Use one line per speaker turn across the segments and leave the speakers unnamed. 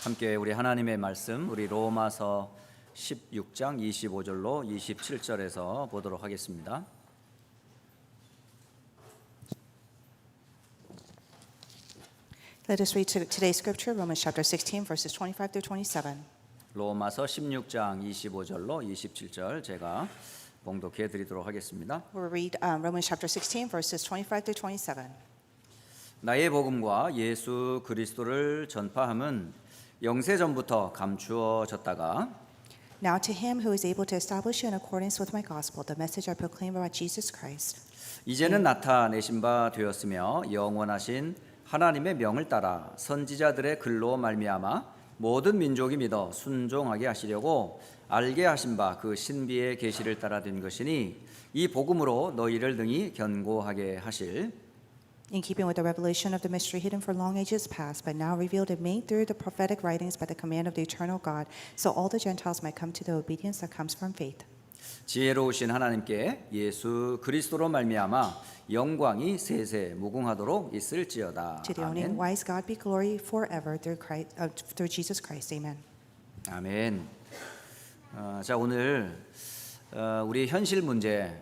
함께 우리 하나님의 말씀 우리 로마서 16장 25절로 27절에서 보도록 하겠습니다.
Let us read today's scripture, Romans chapter 16, verses 25 through 27.
로마서 16장 25절로 27절 제가 봉독해 드리도록 하겠습니다.
We'll read Romans chapter 16, verses 25 through 27.
나의 복음과 예수 그리스도를 전파함은 영세전부터 감추어졌다가
Now to him who is able to establish you in accordance with my gospel, the message I proclaim about Jesus Christ,
이제는 나타내신 바 되었으며 영원하신 하나님의 명을 따라 선지자들의 글로 말미암아 모든 민족이 믿어 순종하게 하시려고 알게 하신 바 그 신비의 계시를 따라 된 것이니 이 복음으로 너희를 등이 견고하게 하실
in keeping with the revelation of the mystery hidden for long ages past, but now revealed and made through the prophetic writings by the command of the eternal God, so all the Gentiles might come to the obedience that comes from faith.
지혜로우신 하나님께 예수 그리스도로 말미암아 영광이 세세 무궁하도록 있을지어다.
To the only
아멘.
wise God be glory forever through Jesus Christ. Amen.
아멘. 자 오늘 우리 현실 문제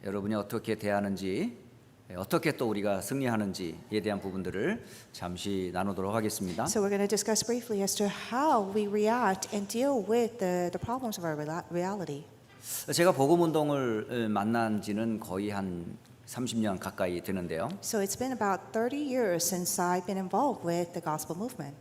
여러분이 어떻게 대하는지 어떻게 또 우리가 승리하는지에 대한 부분들을 잠시 나누도록 하겠습니다.
So we're going to discuss briefly as to how we react and deal with the problems of our reality.
제가 복음 운동을 만난 지는 거의 한 30년 가까이 되는데요.
So it's been about 30 years since I've been involved with the gospel movement.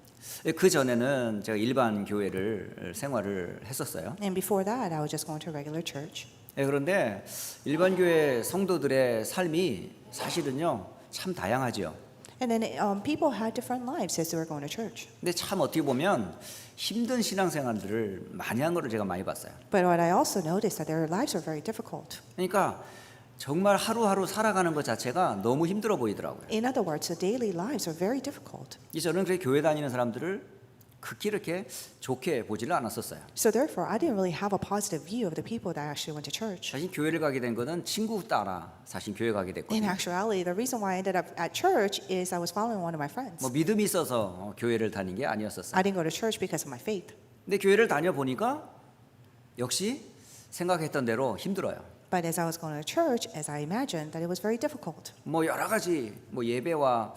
그 전에는 제가 일반 교회를 생활을 했었어요.
And before that, I was just going to a regular church.
그런데 일반 교회 성도들의 삶이 사실은요 참 다양하죠.
And then people had different lives as they were going to church.
근데 참 어떻게 보면 힘든 신앙생활들을 많이 한 거를 제가 많이 봤어요.
But what I also noticed that their lives were very difficult.
그러니까 정말 하루하루 살아가는 것 자체가 너무 힘들어 보이더라고요.
In other words, the daily lives are very difficult.
저는 그렇게 교회 다니는 사람들을 극히 이렇게 좋게 보지를 않았었어요.
So therefore, I didn't really have a positive view of the people that actually went to church.
사실 교회를 가게 된 거는 친구 따라 사실 교회 가게
In
됐거든요.
actuality, the reason why I ended up at church is I was following one of my friends.
뭐 믿음이 있어서 교회를 다닌 게 아니었었어요.
I didn't go to church because of my faith.
근데 교회를 다녀 보니까 역시 생각했던 대로 힘들어요.
But as I was going to church, as I imagined, that it was very difficult.
뭐 여러 가지 뭐 예배와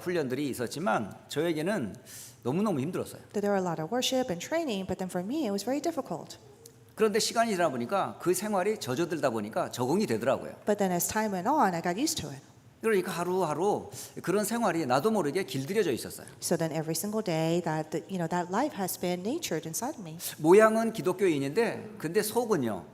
훈련들이 있었지만 저에게는 너무너무 힘들었어요.
That there were a lot of worship and training, but then for me, it was very difficult.
그런데 시간이 지나 보니까 그 생활이 젖어들다 보니까 적응이 되더라고요.
But then as time went on, I got used to it.
그러니까 하루하루 그런 생활이 나도 모르게 길들여져 있었어요.
So then every single day, that life has been natured inside of me.
모양은 기독교인인데 근데 속은요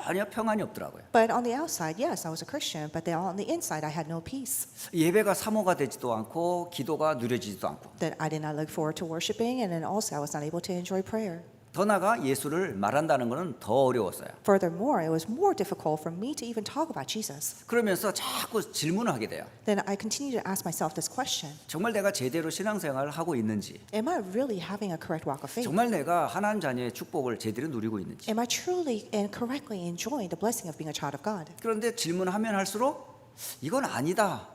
전혀 평안이 없더라고요.
But on the outside, yes, I was a Christian, but then on the inside, I had no peace.
예배가 사모가 되지도 않고 기도가 누려지지도 않고
That I did not look forward to worshiping, and then also I was not able to enjoy prayer.
더 나아가 예수를 말한다는 것은 더 어려웠어요.
Furthermore, it was more difficult for me to even talk about Jesus.
그러면서 자꾸 질문을 하게 돼요.
Then I continued to ask myself this question:
정말 내가 제대로 신앙생활을 하고 있는지,
Am I really having a correct walk of faith?
정말 내가 하나님 자녀의 축복을 제대로 누리고 있는지.
Am I truly and correctly enjoying the blessing of being a child of God?
그런데 질문하면 할수록 이건 아니다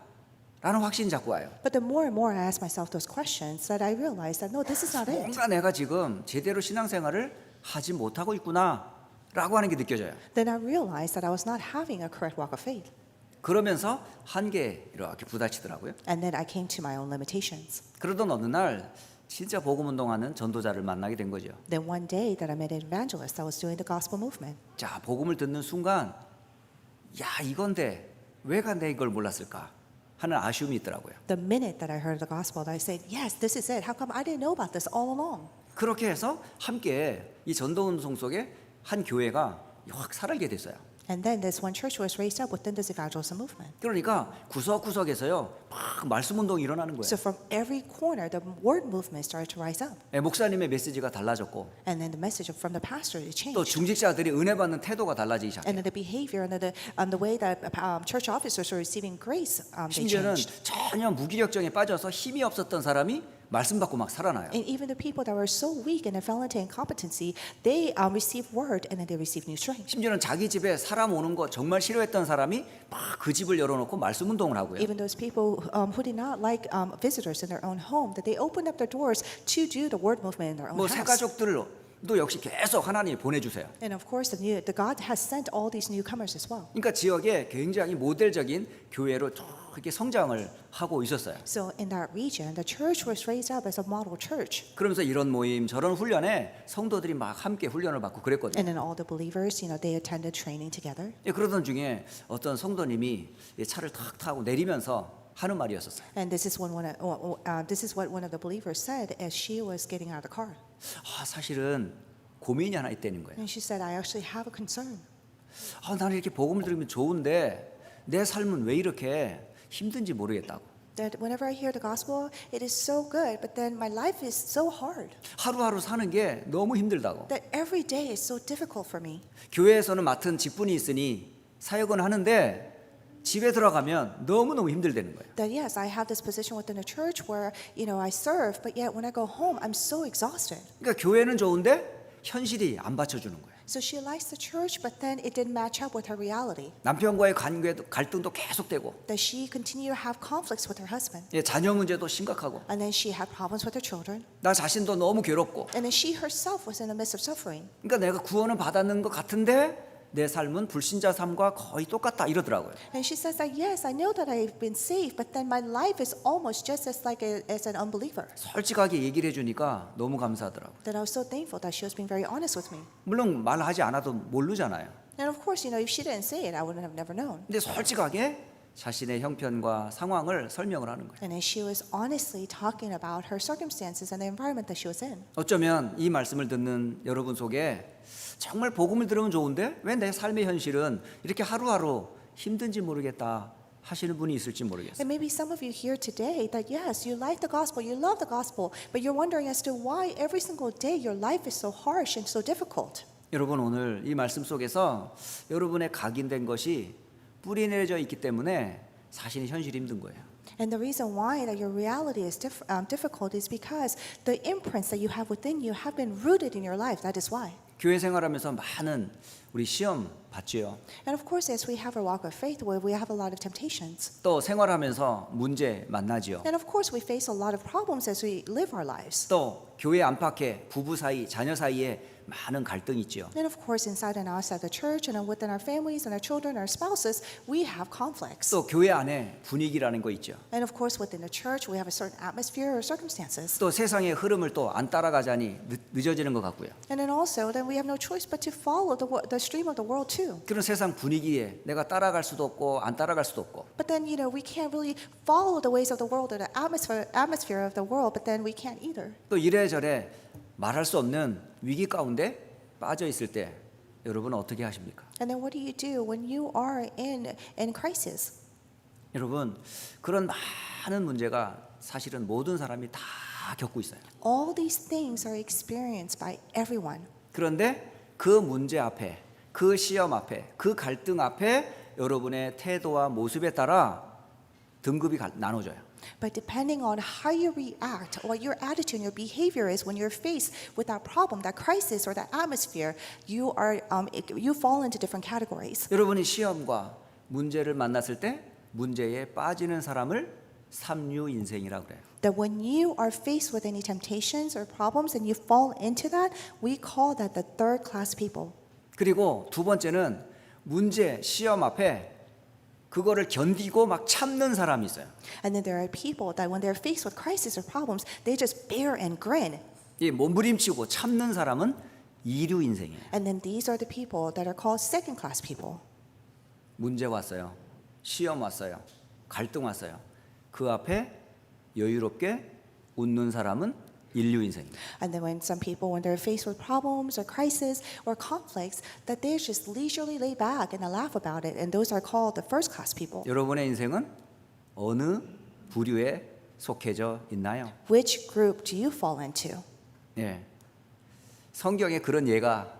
라는 확신이 자꾸 와요.
But the more and more I ask myself those questions, that I realize that no, this is not it.
뭔가 내가 지금 제대로 신앙생활을 하지 못하고 있구나 라고 하는 게 느껴져요.
Then I realized that I was not having a correct walk of faith.
그러면서 한계에 이렇게 부딪히더라고요.
And then I came to my own limitations.
그러던 어느 날 진짜 복음 운동하는 전도자를 만나게 된 거죠.
Then one day that I met an evangelist that was doing the gospel movement.
자, 복음을 듣는 순간 야, 이건데 왜가 내 이걸 몰랐을까 하는 아쉬움이 있더라고요.
The minute that I heard the gospel, I said, yes, this is it. How come I didn't know about this all along?
그렇게 해서 함께 이 전도 운동 속에 한 교회가 확 살게 됐어요.
And then this one church was raised up within this evangelism movement.
그러니까 구석구석에서요 막 말씀 운동이 일어나는 거예요.
So from every corner, the word movement started to rise up.
목사님의 메시지가 달라졌고
And then the message from the pastor it
또
changed.
중직자들이 은혜 받는 태도가 달라지기 시작해요.
And then the behavior and the way that church officers were receiving grace, they
심지어는
changed.
전혀 무기력증에 빠져서 힘이 없었던 사람이 말씀 받고 막 살아나요.
And even the people that were so weak and fell into incompetency, they receive word and then they receive new strength.
심지어는 자기 집에 사람 오는 거 정말 싫어했던 사람이 막 그 집을 열어놓고 말씀 운동을 하고요.
Even those people who did not like visitors in their own home, that they opened up their doors to do the word movement in their own
뭐 새
house.
가족들도 역시 계속 하나님이 보내주세요.
And of course, the God has sent all these newcomers as well.
그러니까 지역에 굉장히 모델적인 교회로 쭉 이렇게 성장을 하고 있었어요.
So in that region, the church was raised up as a model church.
그러면서 이런 모임 저런 훈련에 성도들이 막 함께 훈련을 받고 그랬거든요.
And then all the believers, they attended training together.
예, 그러던 중에 어떤 성도님이 이 차를 탁 타고 내리면서 하는 말이었었어요.
And this is this is what one of the believers said as she was getting out of the car.
사실은 고민이 하나 있다는 거예요.
And she said, I actually have a concern.
나는 이렇게 복음을 들으면 좋은데 내 삶은 왜 이렇게 힘든지 모르겠다고.
That whenever I hear the gospel, it is so good, but then my life is so hard.
하루하루 사는 게 너무 힘들다고.
That every day is so difficult for me.
교회에서는 맡은 직분이 있으니 사역은 하는데 집에 들어가면 너무너무 힘들다는 거예요.
That yes, I have this position within the church where I serve, but yet when I go home, I'm so exhausted.
그러니까 교회는 좋은데 현실이 안 받쳐주는 거예요.
So she likes the church, but then it didn't match up with her reality.
남편과의 관계도 갈등도 계속되고,
That she continued to have conflicts with her husband.
예, 자녀 문제도 심각하고,
And then she had problems with her children.
나 자신도 너무 괴롭고.
And then she herself was in the midst of suffering.
그러니까 내가 구원은 받았는 것 같은데 내 삶은 불신자 삶과 거의 똑같다 이러더라고요.
And she says that yes, I know that I've been saved, but then my life is almost just as as an unbeliever.
솔직하게 얘기를 해주니까 너무 감사하더라고요.
That I was so thankful that she was being very honest with me.
물론 말하지 않아도 모르잖아요.
And of course, if she didn't say it, I would have never known.
근데 솔직하게 자신의 형편과 상황을 설명을 하는 거예요.
And then she was honestly talking about her circumstances and the environment that she was in.
어쩌면 이 말씀을 듣는 여러분 속에 정말 복음을 들으면 좋은데 왜 내 삶의 현실은 이렇게 하루하루 힘든지 모르겠다 하시는 분이 있을지 모르겠어요.
And maybe some of you here today that yes, you like the gospel, you love the gospel, but you're wondering as to why every single day your life is so harsh and so difficult.
여러분 오늘 이 말씀 속에서 여러분의 각인된 것이 뿌리 내려져 있기 때문에 사실은 현실이 힘든 거예요.
And the reason why that your reality is difficult is because the imprints that you have within you have been rooted in your life. That is why.
교회 생활하면서 많은 우리 시험 받지요.
And of course, as we have our walk of faith, where we have a lot of temptations.
또 생활하면서 문제 만나지요.
And of course, we face a lot of problems as we live our lives.
또 교회 안팎에 부부 사이, 자녀 사이에 많은 갈등이 있지요.
And of course, inside and outside the church and within our families and our children, our spouses, we have conflicts.
또 교회 안에 분위기라는 거 있죠.
And of course, within the church, we have a certain atmosphere or circumstances.
또 세상의 흐름을 또 안 따라가자니 늦어지는 것 같고요.
And then also, then we have no choice but to follow the stream of the world too.
그런 세상 분위기에 내가 따라갈 수도 없고 안 따라갈 수도 없고.
But then, we can't really follow the ways of the world or the atmosphere of the world, but then we can't either.
또 이래저래 말할 수 없는 위기 가운데 빠져 있을 때 여러분은 어떻게 하십니까?
And then what do you do when you are in crisis?
여러분 그런 많은 문제가 사실은 모든 사람이 다 겪고 있어요.
All these things are experienced by everyone.
그런데 그 문제 앞에, 그 시험 앞에, 그 갈등 앞에 여러분의 태도와 모습에 따라 등급이 나눠져요.
But depending on how you react, what your attitude and your behavior is when you're faced with that problem, that crisis, or that atmosphere, you fall into different categories.
여러분이 시험과 문제를 만났을 때 문제에 빠지는 사람을 삼류 인생이라고 그래요.
That when you are faced with any temptations or problems and you fall into that, we call that the third class people.
그리고 두 번째는 문제, 시험 앞에 그거를 견디고 막 참는 사람이 있어요.
And then there are people that when they're faced with crisis or problems, they just bear and grin.
이 몸부림치고 참는 사람은 이류 인생이에요.
And then these are the people that are called second class people.
문제 왔어요. 시험 왔어요. 갈등 왔어요. 그 앞에 여유롭게 웃는 사람은 인류 인생입니다.
And then when they're faced with problems or crisis or conflicts, that they just leisurely lay back and laugh about it. And those are called the first class people.
여러분의 인생은 어느 부류에 속해져 있나요?
Which group do you fall into?
예. 성경에 그런 예가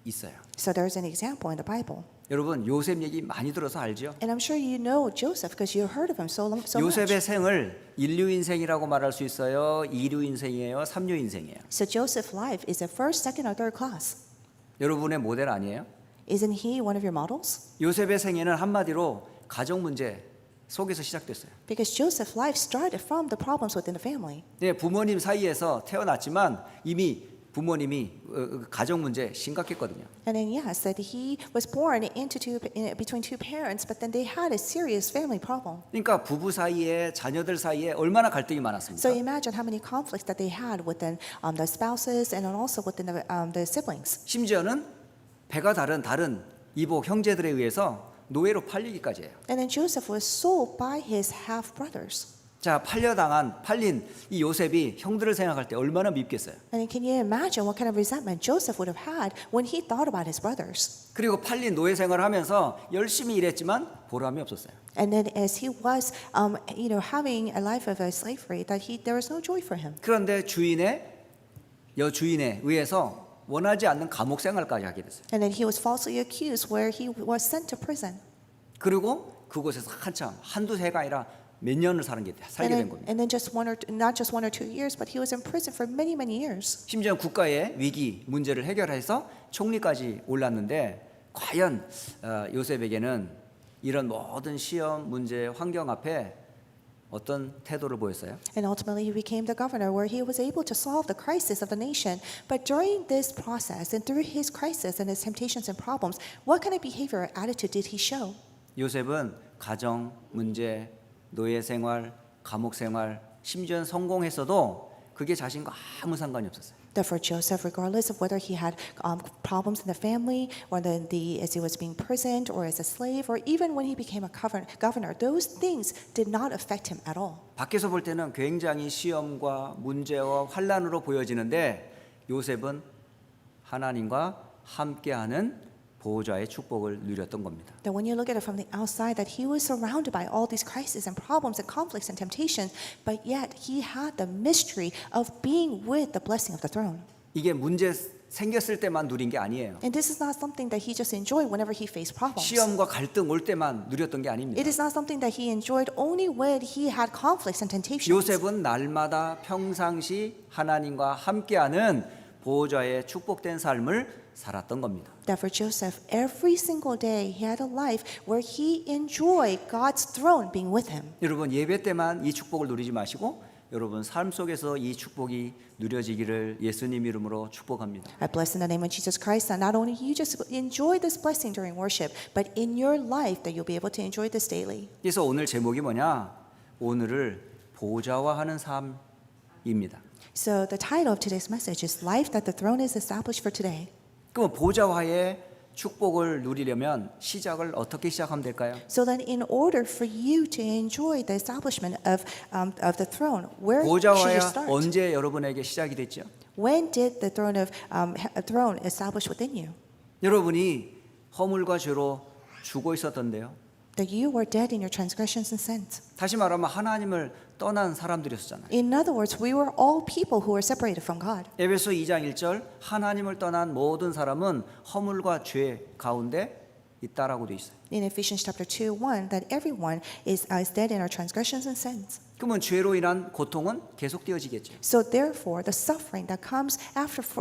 있어요.
So there's an example in the Bible.
여러분 요셉 얘기 많이 들어서 알죠?
And I'm sure you know Joseph because you heard of him so much.
요셉의 생을 인류 인생이라고 말할 수 있어요. 이류 인생이에요. 삼류 인생이에요.
So Joseph's life is a first, second, or third class.
여러분의 모델 아니에요?
Isn't he one of your models?
요셉의 생애는 한마디로 가정 문제 속에서 시작됐어요.
Because Joseph's life started from the problems within the family.
네, 부모님 사이에서 태어났지만 이미 부모님이 가정 문제 심각했거든요.
And then yes, that he was born between two parents, but then they had a serious family problem.
그러니까 부부 사이에 자녀들 사이에 얼마나 갈등이
So
많았습니까?
imagine how many conflicts that they had within the spouses and then also within the siblings.
심지어는 배가 다른 이복 형제들에 의해서 노예로 팔리기까지 해요.
And then Joseph was sold by his half brothers.
자, 팔린 이 요셉이 형들을 생각할 때 얼마나 밉겠어요.
And can you imagine what kind of resentment Joseph would have had when he thought about his brothers?
그리고 팔린 노예 생활을 하면서 열심히 일했지만 보람이 없었어요.
And then as he was, having a life of slavery, there was no joy for him.
그런데 여주인에 의해서 원하지 않는 감옥 생활까지 하게 됐어요.
And then he was falsely accused, where he was sent to prison.
그리고 그곳에서 한두 해가 아니라 몇 년을 살게 된 겁니다.
And then not just 1 or 2 years, but he was in prison for many, many years.
심지어 국가의 위기 문제를 해결해서 총리까지 올랐는데 과연 요셉에게는 이런 모든 시험 문제 환경 앞에 어떤 태도를 보였어요?
And ultimately, he became the governor, where he was able to solve the crisis of the nation. But during this process, and through his crisis and his temptations and problems, what kind of behavior or attitude did he show?
요셉은 가정 문제, 노예 생활, 감옥 생활, 심지어 성공했어도 그게 자신과 아무 상관이 없었어요.
That for Joseph, regardless of whether he had problems in the family, or as he was being imprisoned, or as a slave, or even when he became a governor, those things did not affect him at all.
밖에서 볼 때는 굉장히 시험과 문제와 환란으로 보여지는데 요셉은 하나님과 함께하는 보호자의 축복을 누렸던 겁니다.
That when you look at it from the outside, that he was surrounded by all these crises and problems and conflicts and temptations, but yet he had the mystery of being with the blessing of the throne.
이게 문제 생겼을 때만 누린 게 아니에요.
And this is not something that he just enjoyed whenever he faced problems.
시험과 갈등 올 때만 누렸던 게 아닙니다.
It is not something that he enjoyed only when he had conflicts and temptations.
요셉은 날마다 평상시 하나님과 함께하는 보호자의 축복된 삶을 살았던 겁니다.
That for Joseph, every single day he had a life where he enjoyed God's throne being with him.
여러분 예배 때만 이 축복을 누리지 마시고 여러분 삶 속에서 이 축복이 누려지기를 예수님 이름으로 축복합니다.
I bless in the name of Jesus Christ that not only you just enjoy this blessing during worship, but in your life that you'll be able to enjoy this daily.
그래서 오늘 제목이 뭐냐? 오늘을 보좌화하는 삶입니다.
So the title of today's message is Life that the Throne is Established for Today.
그럼 보좌화의 축복을 누리려면 시작을 어떻게 시작하면 될까요?
So then in order for you to enjoy the establishment of the throne, where should you
보좌화야
start?
언제 여러분에게 시작이 됐죠?
When did the throne establish within you?
여러분이 허물과 죄로 죽어 있었던데요.
That you were dead in your transgressions and sins.
다시 말하면 하나님을 떠난 사람들이었잖아요.
In other words, we were all people who were separated from God.
에베소 2장 1절 하나님을 떠난 모든 사람은 허물과 죄 가운데 있다라고 돼 있어요.
In Ephesians chapter 2:1, that everyone is dead in our transgressions and sins.
그러면 죄로 인한 고통은 계속되어지겠죠.
So therefore, the suffering that comes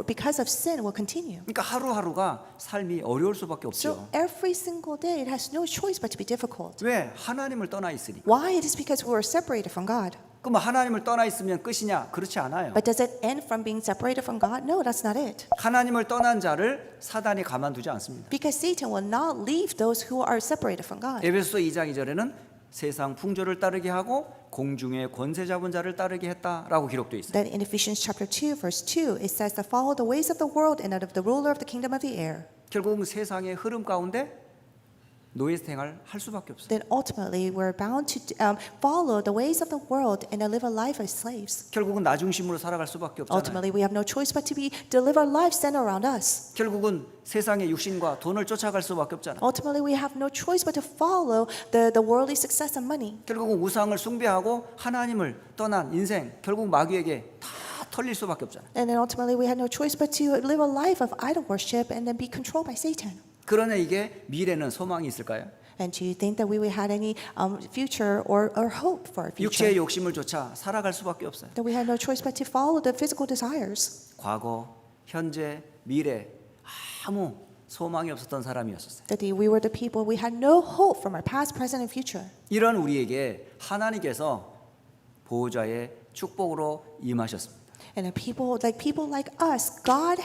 because of sin will continue.
그러니까 하루하루가 삶이 어려울 수밖에
So
없죠.
every single day, it has no choice but to be difficult.
왜? 하나님을 떠나 있으니.
Why? It is because we were separated from God.
그럼 하나님을 떠나 있으면 끝이냐? 그렇지 않아요.
But does it end from being separated from God? No, that's not it.
하나님을 떠난 자를 사단이 가만두지 않습니다.
Because Satan will not leave those who are separated from God.
에베소 2장 2절에는 세상 풍조를 따르게 하고 공중의 권세 잡은 자를 따르게 했다라고 기록되어 있어요.
Then in Ephesians chapter 2, verse 2, it says to follow the ways of the world and of the ruler of the kingdom of the air.
결국은 세상의 흐름 가운데 노예 생활 할 수밖에 없어요.
Then ultimately we're bound to follow the ways of the world and to live a life as slaves.
결국은 나 중심으로 살아갈 수밖에 없잖아요.
Ultimately we have no choice but to live our lives centered around us.
결국은 세상의 육신과 돈을 쫓아갈 수밖에 없잖아요.
Ultimately we have no choice but to follow the worldly success and money.
결국은 우상을 숭배하고 하나님을 떠난 인생 결국 마귀에게 다 털릴 수밖에 없잖아요.
And then ultimately we had no choice but to live a life of idol worship and then be controlled by Satan.
그러나 이게 미래는 소망이 있을까요?
And do you think that we will have any future or hope for our future?
육체의 욕심을 쫓아 살아갈 수밖에 없어요.
That we had no choice but to follow the physical desires.
과거, 현재, 미래 아무 소망이 없었던 사람이었어요.
That we were the people, we had no hope from our past, present, and future.
이런 우리에게 하나님께서 보호자의 축복으로 임하셨습니다.
And the people like us, God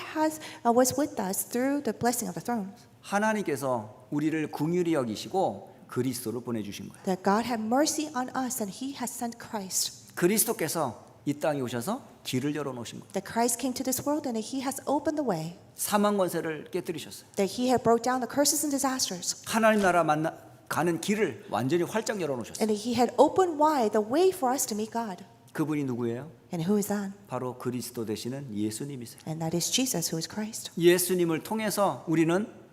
was with us through the blessing of the throne.
하나님께서 우리를 긍휼히 여기시고 그리스도를 보내주신 거예요.
That God had mercy on us and He has sent Christ.
그리스도께서 이 땅에 오셔서 길을 열어놓으신 거예요.
That Christ came to this world and that He has opened the way.
사망 권세를 깨뜨리셨어요.
That He had broke down the curses and disasters.
하나님 나라 가는 길을 완전히 활짝 열어놓으셨어요.
And that He had opened wide the way for us to meet God.
그분이 누구예요?
And who is that?
바로 그리스도 되시는 예수님이세요.
And that is Jesus, who is Christ.
예수님을 통해서 우리는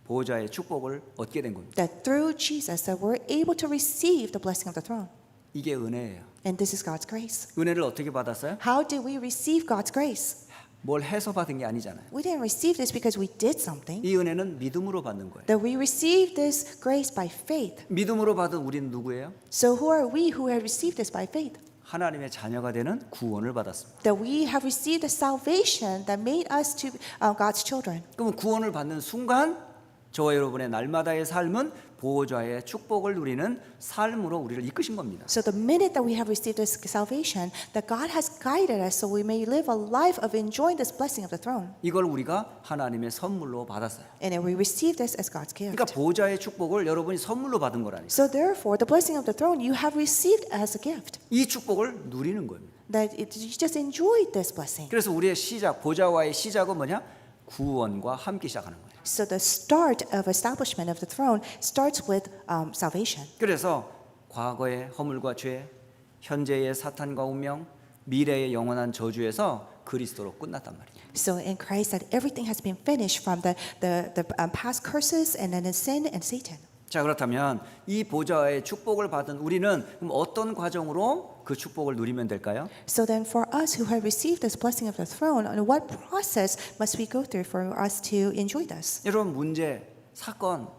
보호자의 축복을 얻게 된 겁니다.
That through Jesus that we're able to receive the blessing of the throne.
이게 은혜예요.
And this is God's grace.
은혜를 어떻게 받았어요?
How did we receive God's grace?
뭘 해서 받은 게 아니잖아요.
We didn't receive this because we did something.
이 은혜는 믿음으로 받는 거예요.
That we received this grace by faith.
믿음으로 받은 우리는 누구예요?
So who are we who have received this by faith?
하나님의 자녀가 되는 구원을 받았습니다.
That we have received the salvation that made us to God's children.
그러면 구원을 받는 순간 저와 여러분의 날마다의 삶은 보호자의 축복을 누리는 삶으로 우리를 이끄신 겁니다.
So the minute that we have received this salvation, that God has guided us so we may live a life of enjoying this blessing of the throne.
이걸 우리가 하나님의 선물로 받았어요.
And then we receive this as God's gift.
그러니까 보호자의 축복을 여러분이 선물로 받은 거라니까.
So therefore, the blessing of the throne you have received as a gift.
이 축복을 누리는 겁니다.
That you just enjoy this blessing.
그래서 우리의 시작, 보호자와의 시작은 뭐냐? 구원과 함께 시작하는 거예요.
So the start of establishment of the throne starts with salvation.
그래서 과거의 허물과 죄, 현재의 사탄과 운명, 미래의 영원한 저주에서 그리스도로 끝났단 말이에요.
So in Christ, that everything has been finished from the past curses and then the sin and Satan.
자, 그렇다면 이 보좌의 축복을 받은 우리는 그럼 어떤 과정으로 그 축복을 누리면 될까요?
So then for us who have received this blessing of the throne, on what process must we go through for us to enjoy this?
여러분 문제, 사건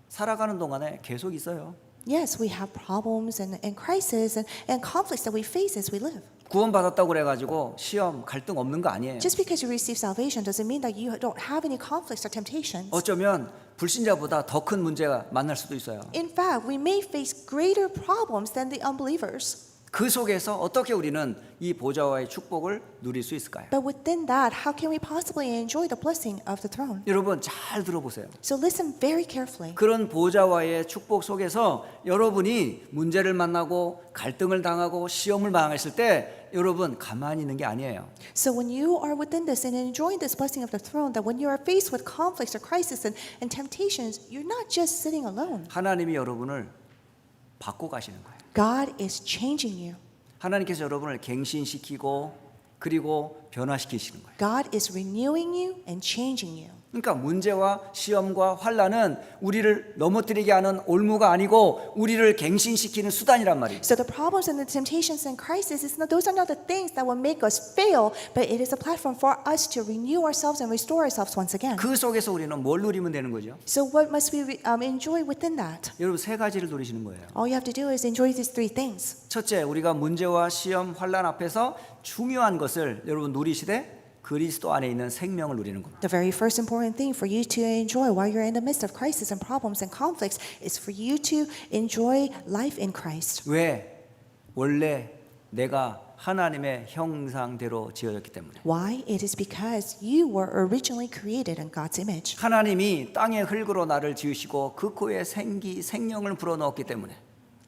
살아가는 동안에 계속 있어요.
Yes, we have problems and crises and conflicts that we face as we live.
구원받았다고 그래가지고 시험, 갈등 없는 거 아니에요.
Just because you receive salvation doesn't mean that you don't have any conflicts or temptations.
어쩌면 불신자보다 더 큰 문제가 만날 수도 있어요.
In fact, we may face greater problems than the unbelievers.
그 속에서 어떻게 우리는 이 보좌와의 축복을 누릴 수 있을까요?
But within that, how can we possibly enjoy the blessing of the throne?
여러분 잘 들어보세요.
So listen very carefully.
그런 보좌와의 축복 속에서 여러분이 문제를 만나고 갈등을 당하고 시험을 당했을 때 여러분 가만히 있는 게 아니에요.
So when you are within this and enjoying this blessing of the throne, that when you are faced with conflicts or crises and temptations, you're not just sitting alone.
하나님이 여러분을 바꿔 가시는 거예요.
God is changing you.
하나님께서 여러분을 갱신시키고 그리고 변화시키시는 거예요.
God is renewing you and changing you.
그러니까 문제와 시험과 환난은 우리를 넘어뜨리게 하는 올무가 아니고 우리를 갱신시키는 수단이란 말이에요.
So the problems and the temptations and crises, those are not the things that will make us fail, but it is a platform for us to renew ourselves and restore ourselves once again.
그 속에서 우리는 뭘 누리면 되는 거죠?
So what must we enjoy within that?
여러분 세 가지를 누리시는 거예요.
All you have to do is enjoy these three things.
첫째, 우리가 문제와 시험, 환난 앞에서 중요한 것을 여러분 누리시되 그리스도 안에 있는 생명을 누리는 겁니다.
The very first important thing for you to enjoy while you're in the midst of crisis and problems and conflicts is for you to enjoy life in Christ.
왜? 원래 내가 하나님의 형상대로 지어졌기 때문에.
Why? It is because you were originally created in God's image.
하나님이 땅의 흙으로 나를 지으시고 그 코에 생명을 불어넣었기 때문에.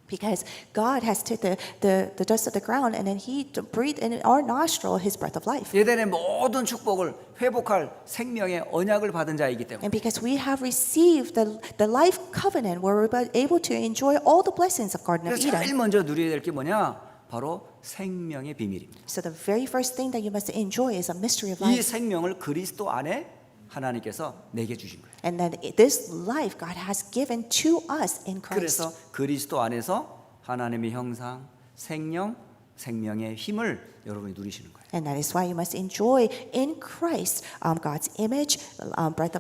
Because God has took the dust of the ground and then He breathed in our nostril His breath of life.
에덴의 모든 축복을 회복할 생명의 언약을 받은 자이기 때문에.
And because we have received the life covenant where we're able to enjoy all the blessings of Garden of
그래서 제일
Eden.
먼저 누려야 될 게 뭐냐? 바로 생명의 비밀입니다.
So the very first thing that you must enjoy is a mystery of
이
life.
생명을 그리스도 안에 하나님께서 내게 주신 거예요.
And then this life God has given to us in Christ.
그래서 그리스도 안에서 하나님의 형상, 생명, 생명의 힘을 여러분이 누리시는 거예요.
And that is why you must enjoy in Christ God's image, breath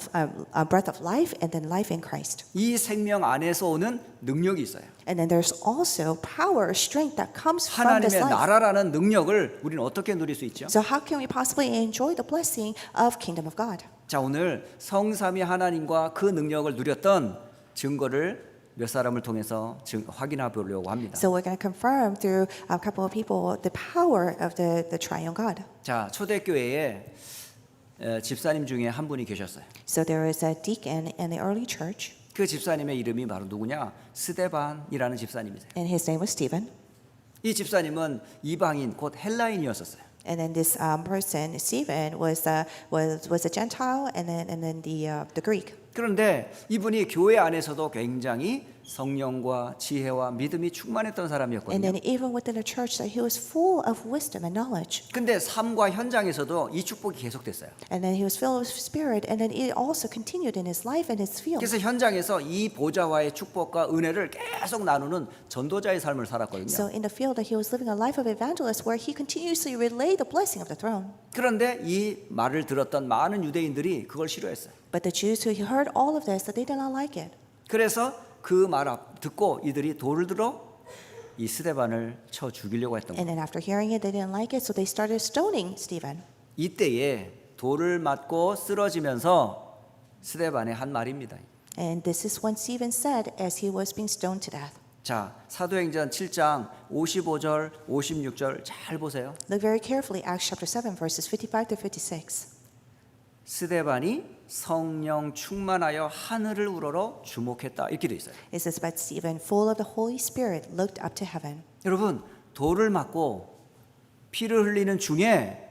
of life, and then life in Christ.
이 생명 안에서 오는 능력이 있어요.
And then there's also power, strength that comes from this
하나님의
life.
나라라는 능력을 우리는 어떻게 누릴 수 있죠?
So how can we possibly enjoy the blessing of kingdom of God?
자, 오늘 성삼위 하나님과 그 능력을 누렸던 증거를 몇 사람을 통해서 확인해 보려고 합니다.
So we're going to confirm through a couple of people the power of the triune God.
자, 초대교회에 집사님 중에 한 분이 계셨어요.
So there was a deacon in the early church,
그 집사님의 이름이 바로 누구냐? 스데반이라는 집사님이세요.
and his name was Stephen.
이 집사님은 이방인 곧 헬라인이었었어요.
And then this person, Stephen, was a Gentile, and then the Greek.
그런데 이분이 교회 안에서도 굉장히 성령과 지혜와 믿음이 충만했던
And
사람이었거든요.
then even within the church, that he was full of wisdom and knowledge.
근데 삶과 현장에서도 이 축복이 계속됐어요.
And then he was filled with spirit, and then it also continued in his life and his field.
그래서 현장에서 이 보좌와의 축복과 은혜를 계속 나누는 전도자의 삶을 살았거든요.
So in the field that he was living a life of evangelist, where he continuously relayed the blessing of the throne.
그런데 이 말을 들었던 많은 유대인들이 그걸 싫어했어요.
But the Jews who heard all of this, that they did not like it.
그래서 그 말 듣고 이들이 돌을 들어 이 스데반을 쳐 죽이려고 했던
And
거예요.
then after hearing it, they didn't like it, so they started stoning Stephen.
이때에 돌을 맞고 쓰러지면서 스데반의 한 말입니다.
And this is what Stephen said as he was being stoned to death.
자, 사도행전 7장 55절, 56절 잘 보세요.
Look very carefully, Acts chapter 7, verses 55 to 56.
스데반이 성령 충만하여 하늘을 우러러 주목했다 이렇게 돼 있어요.
It says, but Stephen, full of the Holy Spirit, looked up to heaven.
여러분, 돌을 맞고 피를 흘리는 중에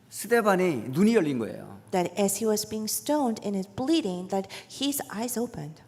스데반이 눈이 열린 거예요.
That as he was being stoned and is bleeding, that his eyes opened.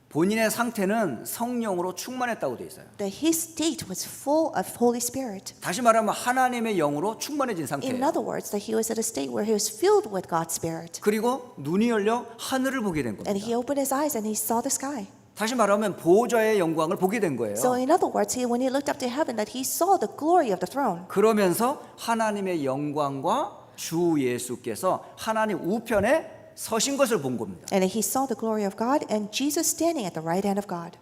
본인의 상태는 성령으로 충만했다고 돼 있어요.
That his state was full of Holy Spirit.
다시 말하면 하나님의 영으로 충만해진
In
상태예요.
other words, that he was at a state where he was filled with God's Spirit.
그리고 눈이 열려 하늘을 보게 된
And he
겁니다.
opened his eyes and he saw the sky.
다시 말하면 보좌의 영광을 보게 된 거예요.
So in other words, when he looked up to heaven, that he saw the glory of the throne.
그러면서 하나님의 영광과 주 예수께서 하나님 우편에 서신 것을 본 겁니다.
And he saw the glory of God and Jesus standing at the right hand of God.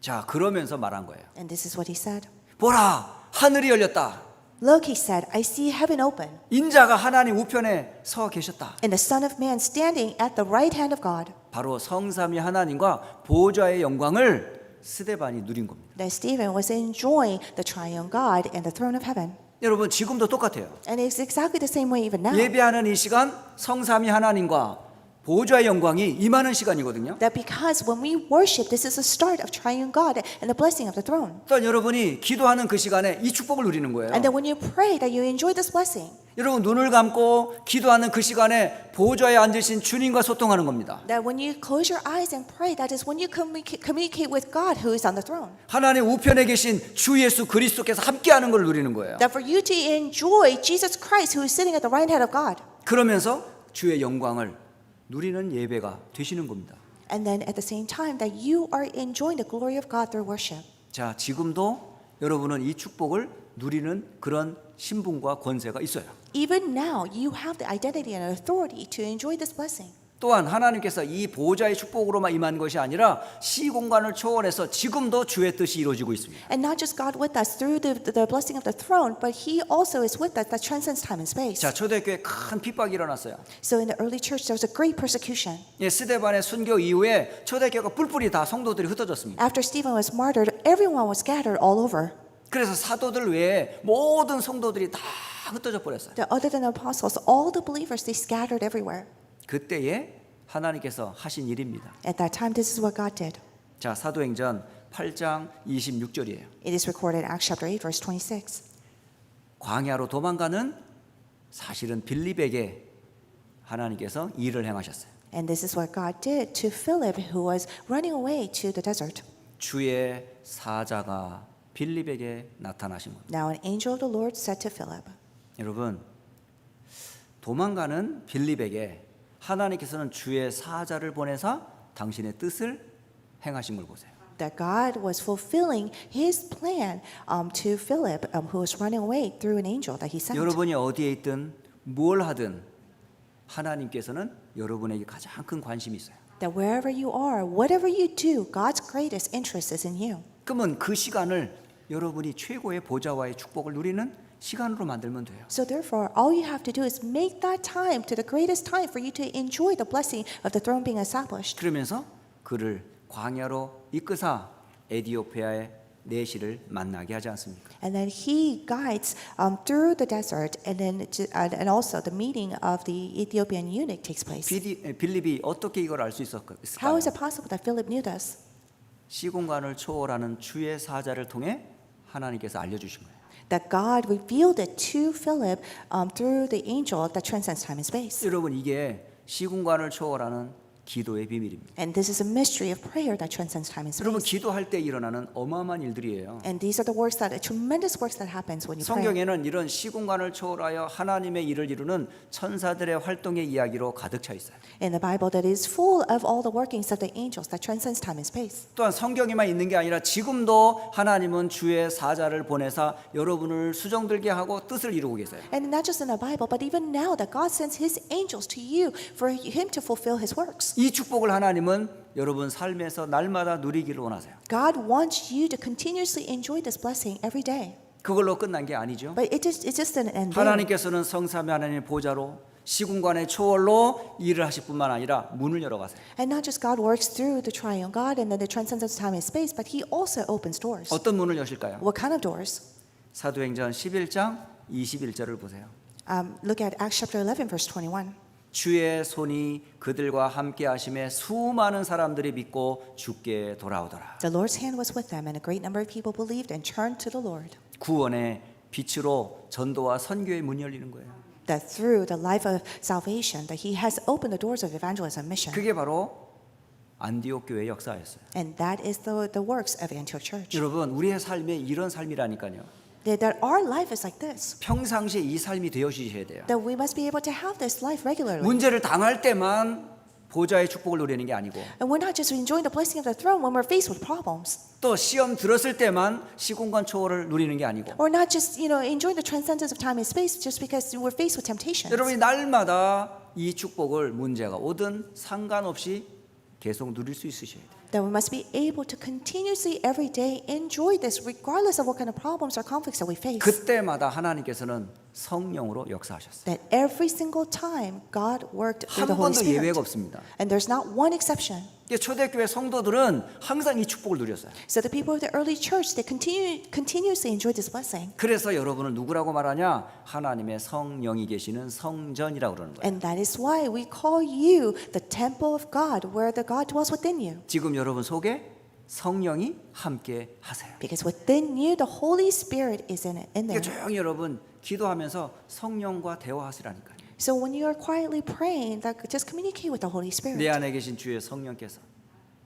자, 그러면서 말한 거예요.
And this is what he said.
보라, 하늘이 열렸다.
Look, he said, I see heaven open,
인자가 하나님 우편에 서 계셨다.
and the Son of Man standing at the right hand of God.
바로 성삼위 하나님과 보좌의 영광을 스데반이 누린 겁니다.
That Stephen was enjoying the triune God and the throne of heaven.
여러분, 지금도 똑같아요.
And it's exactly the same way even now.
예배하는 이 시간 성삼위 하나님과 보좌의 영광이 임하는 시간이거든요.
That because when we worship, this is the start of triune God and the blessing of the throne.
또한 여러분이 기도하는 그 시간에 이 축복을 누리는 거예요.
And then when you pray, that you enjoy this blessing.
여러분, 눈을 감고 기도하는 그 시간에 보좌에 앉으신 주님과 소통하는 겁니다.
That when you close your eyes and pray, that is when you communicate with God who is on the throne.
하나님 우편에 계신 주 예수 그리스도께서 함께하는 걸 누리는 거예요.
That for you to enjoy Jesus Christ who is sitting at the right hand of God.
그러면서 주의 영광을 누리는 예배가 되시는 겁니다.
And then at the same time that you are enjoying the glory of God through worship.
자, 지금도 여러분은 이 축복을 누리는 그런 신분과 권세가 있어요.
Even now, you have the identity and authority to enjoy this blessing.
또한 하나님께서 이 보좌의 축복으로만 임한 것이 아니라 시공간을 초월해서 지금도 주의 뜻이 이루어지고 있습니다.
And not just God with us through the blessing of the throne, but He also is with us that transcends time and space.
자, 초대교회에 큰 핍박이 일어났어요.
So in the early church, there was a great persecution.
예, 스데반의 순교 이후에 초대교회가 뿔뿔이 다 성도들이 흩어졌습니다.
After Stephen was martyred, everyone was scattered all over.
그래서 사도들 외에 모든 성도들이 다 흩어져 버렸어요.
That other than the apostles, all the believers, they scattered everywhere.
그때에 하나님께서 하신 일입니다.
At that time, this is what God did.
자, 사도행전 8장 26절이에요.
It is recorded in Acts chapter 8, verse 26.
광야로 도망가는 사실은 빌립에게 하나님께서 일을 행하셨어요.
And this is what God did to Philip, who was running away to the desert.
주의 사자가 빌립에게 나타나신 겁니다.
Now an angel of the Lord said to Philip.
여러분, 도망가는 빌립에게 하나님께서는 주의 사자를 보내사 당신의 뜻을 행하신 걸 보세요.
that God was fulfilling His plan to Philip, who was running away through an angel that He sent.
여러분이 어디에 있든 뭘 하든 하나님께서는 여러분에게 가장 큰 관심이 있어요.
That wherever you are, whatever you do, God's greatest interest is in you.
그러면 그 시간을 여러분이 최고의 보좌와의 축복을 누리는 시간으로 만들면 돼요.
So therefore, all you have to do is make that time to the greatest time for you to enjoy the blessing of the throne being established.
그러면서 그를 광야로 이끄사 에디오피아의 내시를 만나게 하지 않습니까?
And then He guides through the desert, and also the meeting of the Ethiopian eunuch takes place.
빌립이 어떻게 이걸 알 수 있을까요?
How is it possible that Philip knew this?
시공간을 초월하는 주의 사자를 통해 하나님께서 알려주신 거예요.
That God revealed it to Philip through the angel that transcends time and space.
여러분 이게 시공간을 초월하는 기도의 비밀입니다.
And this is a mystery of prayer that transcends time and
여러분
space.
기도할 때 일어나는 어마어마한 일들이에요.
And these are the works that, tremendous works that happens when you pray.
성경에는 이런 시공간을 초월하여 하나님의 일을 이루는 천사들의 활동의 이야기로 가득 차 있어요.
In the Bible, that is full of all the workings of the angels that transcends time and space.
또한 성경에만 있는 게 아니라 지금도 하나님은 주의 사자를 보내사 여러분을 수정들게 하고 뜻을 이루고 계세요.
And not just in the Bible, but even now that God sends His angels to you for Him to fulfill His works.
이 축복을 하나님은 여러분 삶에서 날마다 누리기를 원하세요.
God wants you to continuously enjoy this blessing every day.
그걸로 끝난 게 아니죠.
But it just didn't end there.
하나님께서는 성삼위 하나님의 보좌로 시공간의 초월로 일을 하실 뿐만 아니라 문을 열어가세요.
And not just God works through the triune God and then the transcendence of time and space, but He also opens doors.
어떤 문을 여실까요?
What kind of doors?
사도행전 11장 21절을 보세요.
Look at Acts chapter 11, verse 21.
주의 손이 그들과 함께 하심에 수많은 사람들이 믿고 주께 돌아오더라.
The Lord's hand was with them, and a great number of people believed and turned to the Lord.
구원의 빛으로 전도와 선교의 문이 열리는 거예요.
That through the life of salvation, that He has opened the doors of evangelism and mission.
그게 바로 안디옥 교회의 역사였어요.
And that is the works of Antioch Church.
여러분 우리의 삶이 이런 삶이라니까요.
That our life is like this.
평상시에 이 삶이 되어주셔야 돼요.
That we must be able to have this life regularly.
문제를 당할 때만 보좌의 축복을 누리는 게 아니고
And we're not just enjoying the blessing of the throne when we're faced with problems.
또 시험 들었을 때만 시공간 초월을 누리는 게 아니고
Or not just, enjoying the transcendence of time and space just because we're faced with temptations.
여러분이 날마다 이 축복을 문제가 오든 상관없이 계속 누릴 수 있으셔야 돼요.
That we must be able to continuously every day enjoy this regardless of what kind of problems or conflicts that we face.
그때마다 하나님께서는 성령으로 역사하셨어요.
That every single time God worked through
한
the Holy
번도
Spirit.
예외가 없습니다.
And there's not one exception.
초대교회 성도들은 항상 이 축복을 누렸어요.
So the people of the early church, they continuously enjoyed this blessing.
그래서 여러분을 누구라고 말하냐? 하나님의 성령이 계시는 성전이라고 그러는 거예요.
And that is why we call you the temple of God, where the God dwells within you.
지금 여러분 속에 성령이 함께 하세요.
Because within you, the Holy Spirit is in there.
조용히 여러분 기도하면서 성령과 대화하시라니까요.
So when you are quietly praying, that just communicate with the Holy Spirit.
내 안에 계신 주의 성령께서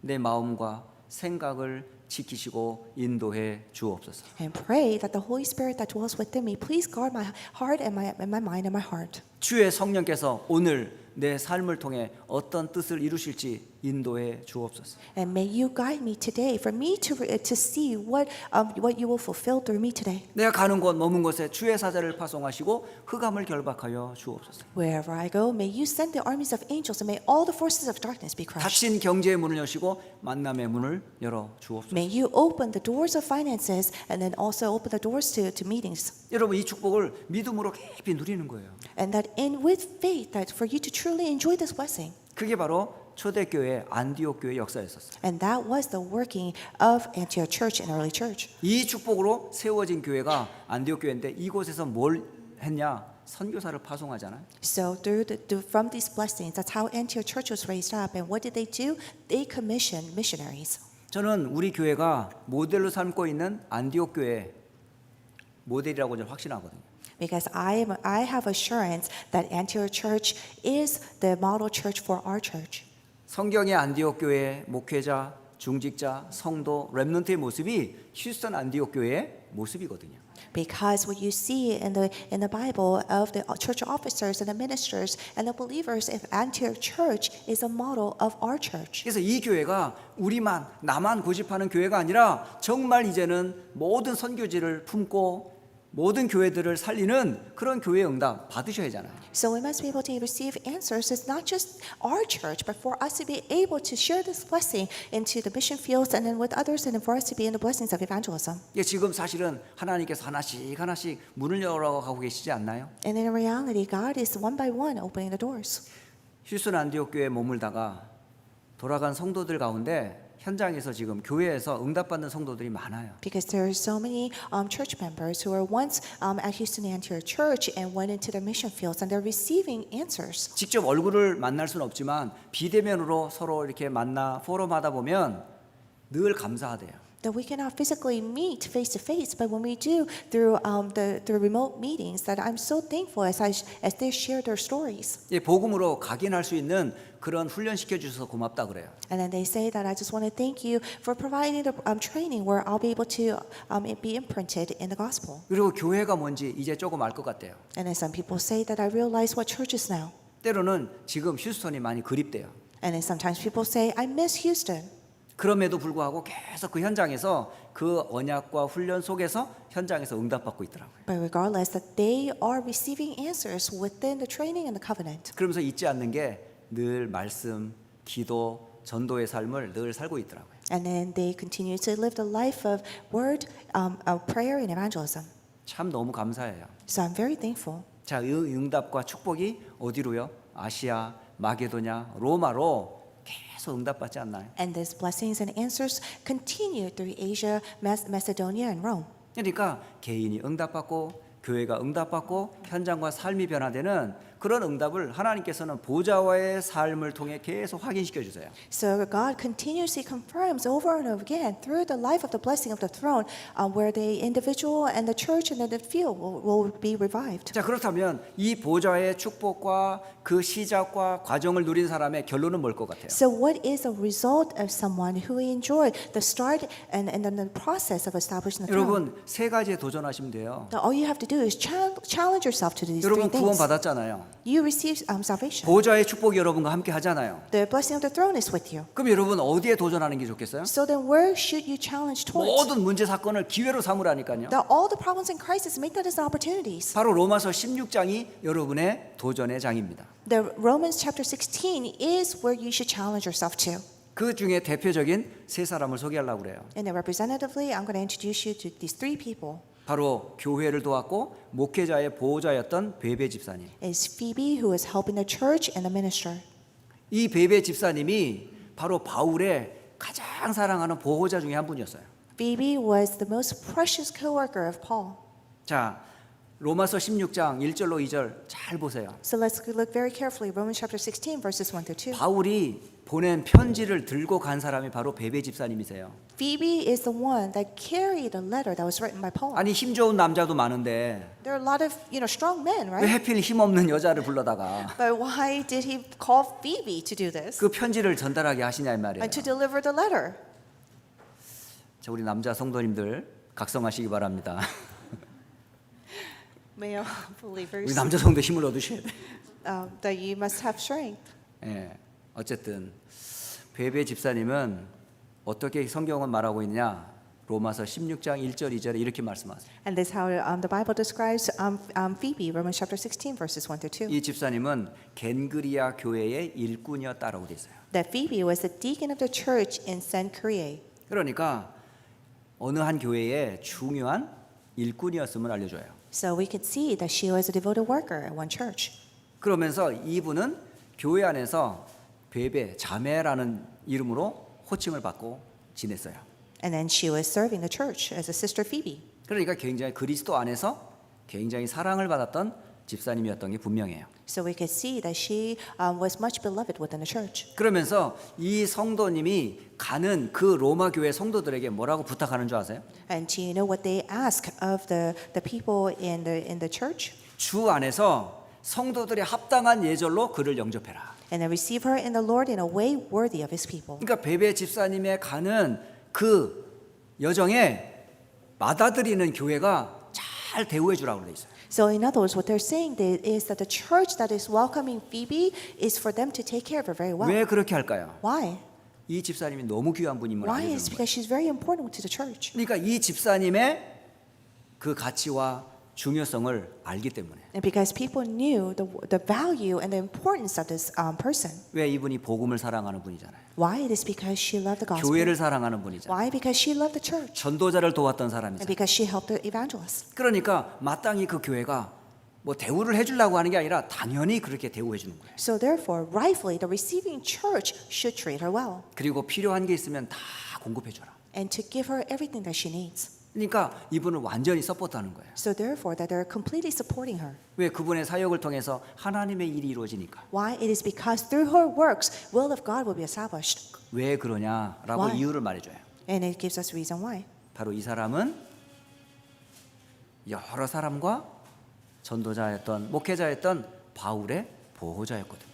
내 마음과 생각을 지키시고 인도해 주옵소서.
And pray that the Holy Spirit that dwells within me, please guard my heart and my mind and my heart.
주의 성령께서 오늘 내 삶을 통해 어떤 뜻을 이루실지 인도해 주옵소서.
And may you guide me today for me to see what you will fulfill through me today.
내가 가는 곳 머문 곳에 주의 사자를 파송하시고 흑암을 결박하여 주옵소서.
Wherever I go, may you send the armies of angels and may all the forces of darkness be crushed.
닫힌 경제의 문을 여시고 만남의 문을 열어 주옵소서.
May you open the doors of finances and then also open the doors to meetings.
여러분 이 축복을 믿음으로 깊이 누리는 거예요.
And that with faith, that for you to truly enjoy this blessing.
그게 바로 초대교회 안디옥 교회 역사였었어요.
And that was the working of Antioch Church and early church.
이 축복으로 세워진 교회가 안디옥 교회인데 이곳에서 뭘 했냐? 선교사를 파송하잖아요.
So from these blessings, that's how Antioch Church was raised up. And what did they do? They commissioned missionaries.
저는 우리 교회가 모델로 삼고 있는 안디옥 교회 모델이라고 저는 확신하거든요.
Because I have assurance that Antioch Church is the model church for our church.
성경의 안디옥 교회 목회자, 중직자, 성도, 렘넌트의 모습이 휴스턴 안디옥 교회의 모습이거든요.
Because what you see in the Bible of the church officers and the ministers and the believers of Antioch Church is a model of our church.
그래서 이 교회가 우리만 나만 고집하는 교회가 아니라 정말 이제는 모든 선교지를 품고 모든 교회들을 살리는 그런 교회 응답 받으셔야 하잖아요.
So we must be able to receive answers. It's not just our church, but for us to be able to share this blessing into the mission fields and then with others, and for us to be in the blessings of evangelism.
예, 지금 사실은 하나님께서 하나씩 하나씩 문을 열어가고 계시지 않나요?
And in reality, God is one by one opening the doors.
휴스턴 안디옥 교회에 머물다가 돌아간 성도들 가운데 현장에서 지금 교회에서 응답받는 성도들이 많아요.
Because there are so many church members who were once at Houston Antioch Church and went into their mission fields, and they're receiving answers.
직접 얼굴을 만날 수는 없지만 비대면으로 서로 이렇게 만나 포럼하다 보면 늘 감사하대요.
That we cannot physically meet face to face, but when we do through the remote meetings, that I'm so thankful as they share their stories.
예, 복음으로 각인할 수 있는 그런 훈련 시켜 주셔서 고맙다 그래요.
And then they say that I just want to thank you for providing the training where I'll be able to be imprinted in the gospel.
그리고 교회가 뭔지 이제 조금 알 것 같대요.
And then some people say that I realize what church is now.
때로는 지금 휴스턴이 많이 그립대요.
And then sometimes people say I miss Houston.
그럼에도 불구하고 계속 그 현장에서 그 언약과 훈련 속에서 현장에서 응답받고 있더라고요.
But regardless, that they are receiving answers within the training and the covenant.
그러면서 잊지 않는 게 늘 말씀, 기도, 전도의 삶을 늘 살고 있더라고요.
And then they continue to live the life of word, of prayer and evangelism.
참 너무 감사해요.
So I'm very thankful.
자, 이 응답과 축복이 어디로요? 아시아, 마게도냐, 로마로 계속 응답받지 않나요?
And these blessings and answers continue through Asia, Macedonia, and Rome.
그러니까 개인이 응답받고 교회가 응답받고 현장과 삶이 변화되는 그런 응답을 하나님께서는 보좌와의 삶을 통해 계속 확인시켜 주세요.
So God continuously confirms over and over again through the life of the blessing of the throne, where the individual and the church and the field will be revived.
자, 그렇다면 이 보좌의 축복과 그 시작과 과정을 누린 사람의 결론은 뭘 것 같아요?
So what is a result of someone who enjoyed the start and then the process of establishing the throne?
여러분 세 가지에 도전하시면 돼요.
Now all you have to do is challenge yourself to do these three
여러분 구원
things.
받았잖아요.
You receive salvation.
보좌의 축복이 여러분과 함께 하잖아요.
The blessing of the throne is with you.
그럼 여러분 어디에 도전하는 게 좋겠어요?
So then where should you challenge towards?
모든 문제 사건을 기회로 삼으라니까요.
That all the problems and crises, make that as opportunities.
바로 로마서 16장이 여러분의 도전의 장입니다.
The Romans chapter 16 is where you should challenge yourself to.
그 중에 대표적인 세 사람을 소개하려고 그래요.
And then representatively, I'm going to introduce you to these three people.
바로 교회를 도왔고 목회자의 보호자였던 베베 집사님.
Is Phoebe, who is helping the church and the minister.
이 베베 집사님이 바로 바울의 가장 사랑하는 보호자 중에 한 분이었어요.
Phoebe was the most precious co-worker of Paul.
자, 로마서 16장 1절로 2절 잘 보세요.
So let's look very carefully. Romans chapter 16, verses 1 through 2.
바울이 보낸 편지를 들고 간 사람이 바로 베베 집사님이세요.
Phoebe is the one that carried a letter that was written by Paul.
아니 힘 좋은 남자도 많은데
There are a lot of, strong men,
왜
right?
하필 힘없는 여자를 불러다가
But why did he call Phoebe to do this
그 편지를 전달하게 하시냐 이 말이에요.
and to deliver the letter?
자, 우리 남자 성도님들 각성하시기 바랍니다.
Male
우리
believers,
남자 성도 힘을 얻으셔야 돼.
that you must have strength.
예, 어쨌든 베베 집사님은 어떻게 성경은 말하고 있냐? 로마서 16장 1절 2절에 이렇게 말씀하세요.
And this is how the Bible describes Phoebe, Romans chapter 16, verses 1 through 2.
이 집사님은 겐그리아 교회의 일꾼이었다라고 돼 있어요.
That Phoebe was the deacon of the church in Cenchreae.
그러니까 어느 한 교회의 중요한 일꾼이었음을 알려줘요.
So we could see that she was a devoted worker at one church.
그러면서 이분은 교회 안에서 베베 자매라는 이름으로 호칭을 받고 지냈어요.
And then she was serving the church as a sister Phoebe.
그러니까 굉장히 그리스도 안에서 굉장히 사랑을 받았던 집사님이었던 게 분명해요.
So we could see that she was much beloved within the church.
그러면서 이 성도님이 가는 그 로마 교회 성도들에게 뭐라고 부탁하는 줄 아세요?
And do you know what they ask of the people in the church?
주 안에서 성도들의 합당한 예절로 그를 영접해라.
and then receive her in the Lord in a way worthy of his people.
그러니까 베베 집사님의 가는 그 여정에 받아들이는 교회가 잘 대우해 주라고 돼 있어요.
So in other words, what they're saying is that the church that is welcoming Phoebe is for them to take care of her very well.
왜 그렇게 할까요?
Why?
이 집사님이 너무 귀한 분임을
Why?
알려주는
It's
거예요.
because she's very important to the church.
그러니까 이 집사님의 그 가치와 중요성을 알기 때문에
And because people knew the value and the importance of this person.
왜 이분이 복음을 사랑하는 분이잖아요.
Why? It is because she loved the gospel.
교회를 사랑하는 분이잖아요.
Why? Because she loved the church.
전도자를 도왔던
And
사람이잖아요.
because she helped the evangelists.
그러니까 마땅히 그 교회가 뭐 대우를 해주려고 하는 게 아니라 당연히 그렇게 대우해 주는 거예요.
So therefore, rightfully, the receiving church should treat her well
그리고 필요한 게 있으면 다 공급해 줘라.
and to give her everything that she needs.
그러니까 이분을 완전히 서포트하는 거예요.
So therefore, that they're completely supporting her.
왜 그분의 사역을 통해서 하나님의 일이 이루어지니까.
Why? It is because through her works, will of God will be established.
왜 그러냐라고
Why?
이유를 말해줘요.
And it gives us reason why.
바로 이 사람은 여러 사람과 전도자였던 목회자였던 바울의 보호자였거든요.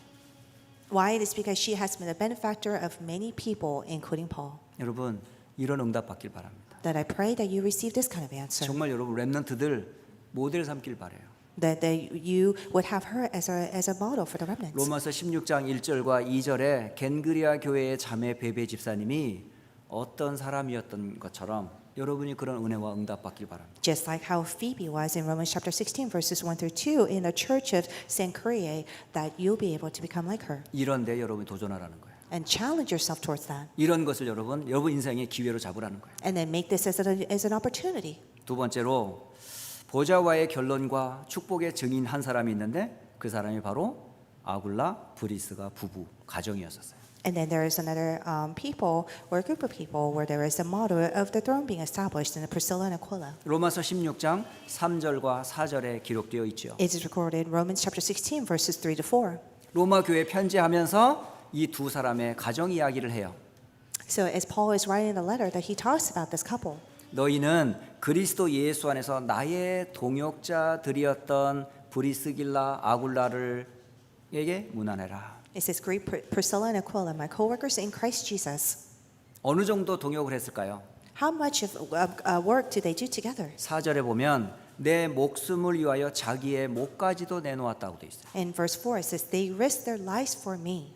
Why? It is because she has been a benefactor of many people, including Paul.
여러분 이런 응답 받길 바랍니다.
That I pray that you receive this kind of answer.
정말 여러분 렘넌트들 모델 삼길 바래요.
That you would have her as a model for the remnants.
로마서 16장 1절과 2절에 겐그리아 교회의 자매 베베 집사님이 어떤 사람이었던 것처럼 여러분이 그런 은혜와 응답 받길 바랍니다.
Just like how Phoebe was in Romans chapter 16 verses 1 through 2 in the church of Cenchreae, that you'll be able to become like her
이런데 여러분이 도전하라는 거예요.
and challenge yourself towards that.
이런 것을 여러분 인생의 기회로 잡으라는 거예요.
And then make this as an opportunity.
두 번째로 보좌와의 결론과 축복의 증인 한 사람이 있는데 그 사람이 바로 아굴라 브리스가 부부 가정이었었어요.
And then there is another people or a group of people where there is a model of the throne being established in Priscilla and Aquila.
로마서 16장 3절과 4절에 기록되어 있죠.
It is recorded in Romans chapter 16 verses 3 to 4.
로마 교회 편지하면서 이 두 사람의 가정 이야기를 해요.
So as Paul is writing the letter that he talks about this couple.
너희는 그리스도 예수 안에서 나의 동역자들이었던 브리스길라 아굴라를에게 문안해라.
It says, greet Priscilla and Aquila, my co-workers in Christ Jesus.
어느 정도 동역을 했을까요?
How much of work did they do together?
4절에 보면 내 목숨을 위하여 자기의 목까지도 내놓았다고 돼 있어요.
In verse 4 it says, they risked their lives for me.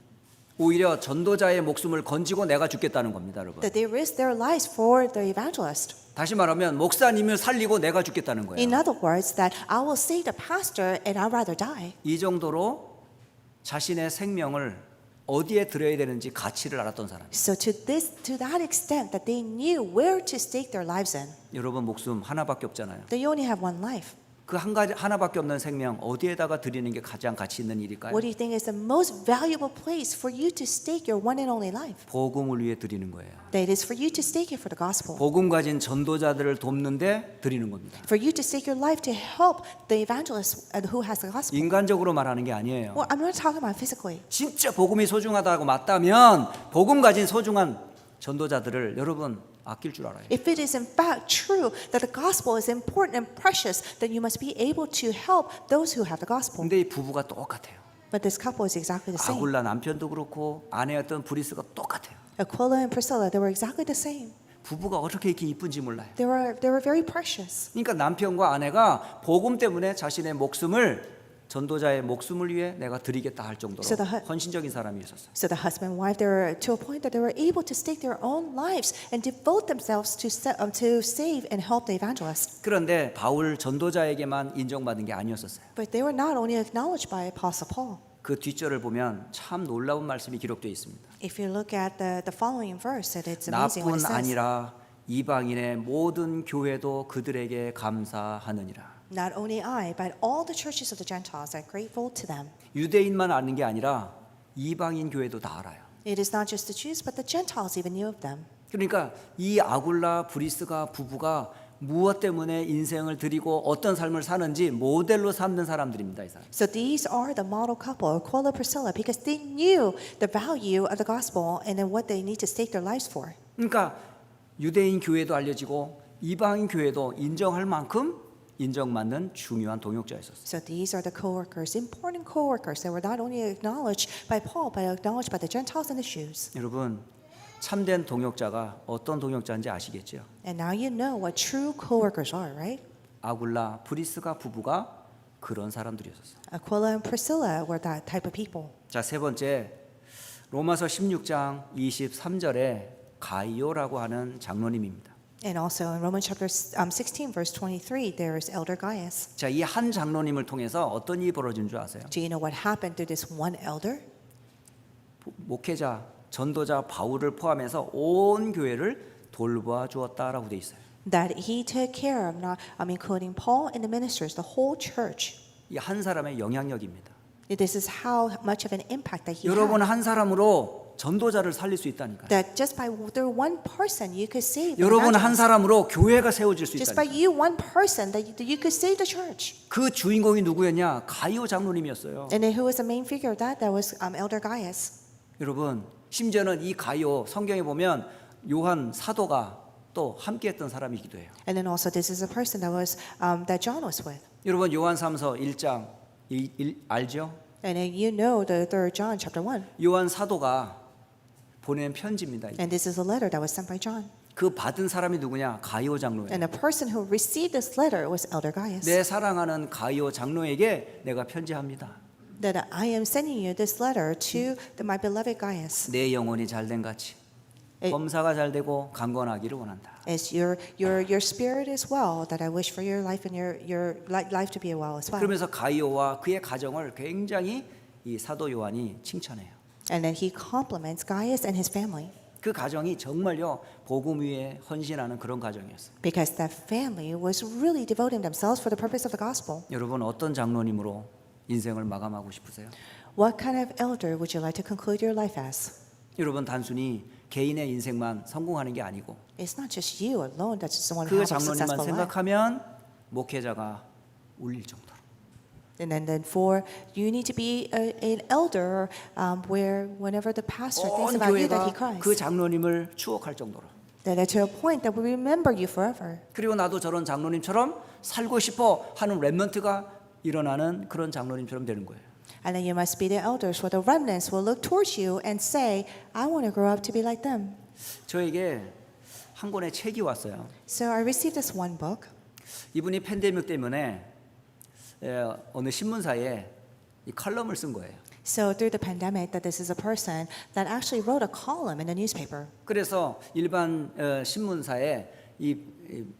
오히려 전도자의 목숨을 건지고 내가 죽겠다는 겁니다, 여러분.
That they risked their lives for the evangelist.
다시 말하면 목사님을 살리고 내가 죽겠다는 거예요.
In other words, that I will save the pastor and I'd rather die.
이 정도로 자신의 생명을 어디에 들여야 되는지 가치를 알았던 사람.
So to that extent that they knew where to stake their lives in.
여러분 목숨 하나밖에 없잖아요.
That you only have one life.
그 하나밖에 없는 생명 어디에다가 드리는 게 가장 가치 있는 일일까요?
What do you think is the most valuable place for you to stake your one and only life?
복음을 위해 드리는 거예요.
That it is for you to stake it for the gospel.
복음 가진 전도자들을 돕는데 드리는 겁니다.
For you to stake your life to help the evangelist who has the gospel.
인간적으로 말하는 게 아니에요.
Well, I'm not talking about physically.
진짜 복음이 소중하다고 맞다면 복음 가진 소중한 전도자들을 여러분 아낄 줄 알아요.
If it is in fact true that the gospel is important and precious, then you must be able to help those who have the gospel.
근데 이 부부가 똑같아요.
But this couple is exactly the same.
아굴라 남편도 그렇고 아내였던 브리스가 똑같아요.
Aquila and Priscilla, they were exactly the same.
부부가 어떻게 이렇게 이쁜지 몰라요.
They were very precious.
그러니까 남편과 아내가 복음 때문에 자신의 목숨을 전도자의 목숨을 위해 내가 드리겠다 할 정도로
So
헌신적인 사람이었어요.
So the husband and wife, they were to a point that they were able to stake their own lives and devote themselves to save and help the evangelist.
그런데 바울 전도자에게만 인정받은 게 아니었었어요.
But they were not only acknowledged by Apostle Paul.
그 뒷절을 보면 참 놀라운 말씀이 기록되어 있습니다.
If you look at the following verse, it's amazing what
나뿐
it says.
아니라 이방인의 모든 교회도 그들에게 감사하느니라.
Not only I, but all the churches of the Gentiles are grateful to them.
유대인만 아는 게 아니라 이방인 교회도 다 알아요.
It is not just the Jews, but the Gentiles even knew of them.
그러니까 이 아굴라 브리스가 부부가 무엇 때문에 인생을 드리고 어떤 삶을 사는지 모델로 삼는 사람들입니다. 이 사람.
So these are the model couple, Aquila and Priscilla, because they knew the value of the gospel and then what they need to stake their lives for.
그러니까 유대인 교회도 알려지고 이방인 교회도 인정할 만큼 인정받는 중요한 동역자였었어요.
So these are the co-workers, important co-workers that were not only acknowledged by Paul, but acknowledged by the Gentiles and the Jews.
여러분, 참된 동역자가 어떤 동역자인지 아시겠죠?
And now you know what true co-workers are, right?
아굴라, 브리스가 부부가 그런 사람들이었어요.
Aquila and Priscilla were that type of people.
자, 세 번째, 로마서 16장 23절에 가이오라고 하는 장로님입니다.
And also in Romans chapter 16, verse 23, there is Elder Gaius.
자, 이 한 장로님을 통해서 어떤 일이 벌어진 줄 아세요?
Do you know what happened through this one elder?
목회자, 전도자 바울을 포함해서 온 교회를 돌보아 주었다라고 돼 있어요.
That he took care of, including Paul and the ministers, the whole church.
이 한 사람의 영향력입니다.
This is how much of an impact that he
여러분
had.
한 사람으로 전도자를 살릴 수 있다니까요.
That just by through one person you could save. the
여러분 한
evangelist.
사람으로 교회가 세워질 수
Just by
있다니까요.
you, one person, that you could save the church.
그 주인공이 누구였냐? 가이오 장로님이었어요.
And then who was the main figure of that? That was Elder Gaius.
여러분 심지어는 이 가이오 성경에 보면 요한 사도가 또 함께했던 사람이기도 해요.
And then also this is a person that was that John was with.
여러분 요한삼서 1장 알죠?
And then you know the 3rd John chapter 1.
요한 사도가 보낸 편지입니다.
And this is a letter that was sent by John.
그 받은 사람이 누구냐? 가이오 장로예요.
And the person who received this letter was Elder Gaius.
내 사랑하는 가이오 장로에게 내가 편지합니다.
That I am sending you this letter to my beloved Gaius.
내 영혼이 잘된 같이 범사가 잘되고 강건하기를 원한다.
As your spirit is well, that I wish for your life and your life to be well as well.
그러면서 가이오와 그의 가정을 굉장히 이 사도 요한이 칭찬해요.
And then he compliments Gaius and his family.
그 가정이 정말요 복음 위에 헌신하는 그런 가정이었어요.
Because that family was really devoting themselves for the purpose of the gospel.
여러분 어떤 장로님으로 인생을 마감하고 싶으세요?
What kind of elder would you like to conclude your life as?
여러분 단순히 개인의 인생만 성공하는 게 아니고
It's not just you alone that's just the one who
그
has a
장로님만
successful life.
생각하면 목회자가 울릴 정도로.
And then for you need to be an elder where whenever the pastor thinks
온
about you that he
교회가
cries.
그 장로님을 추억할 정도로.
That to a point that we remember you forever.
그리고 나도 저런 장로님처럼 살고 싶어 하는 렘넌트가 일어나는 그런 장로님처럼 되는 거예요.
And then you must be the elders where the remnants will look towards you and say, I want to grow up to be like them.
저에게 한 권의 책이 왔어요.
So I received this one book.
이분이 팬데믹 때문에 어느 신문사에 이 칼럼을 쓴 거예요.
So through the pandemic, that this is a person that actually wrote a column in the newspaper.
그래서 일반 신문사에 이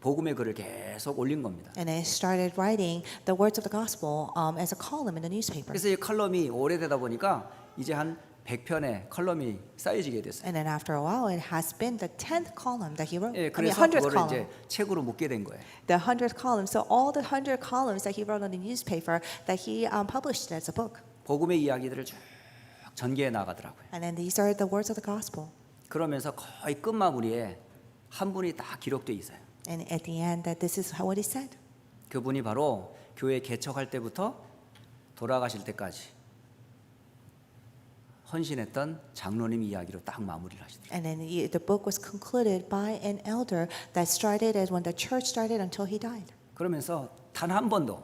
복음의 글을 계속 올린 겁니다.
And I started writing the words of the gospel as a column in the newspaper.
그래서 이 칼럼이 오래되다 보니까 이제 한 100편의 칼럼이 쌓여지게 됐어요.
And then after a while, it has been the 10th column that he wrote.
예,
I mean,
그래서
100th
그거를
column.
이제 책으로 묶게 된 거예요.
The 100th column. So all the 100 columns that he wrote on the newspaper, that he published as a book.
복음의 이야기들을 쭉 전개해 나가더라고요.
And then these are the words of the gospel.
그러면서 거의 끝마무리에 한 분이 다 기록돼 있어요.
And at the end, that this is what he said.
그분이 바로 교회 개척할 때부터 돌아가실 때까지 헌신했던 장로님 이야기로 딱 마무리를 하시더라고요.
And then the book was concluded by an elder that started as when the church started until he died.
그러면서 단 한 번도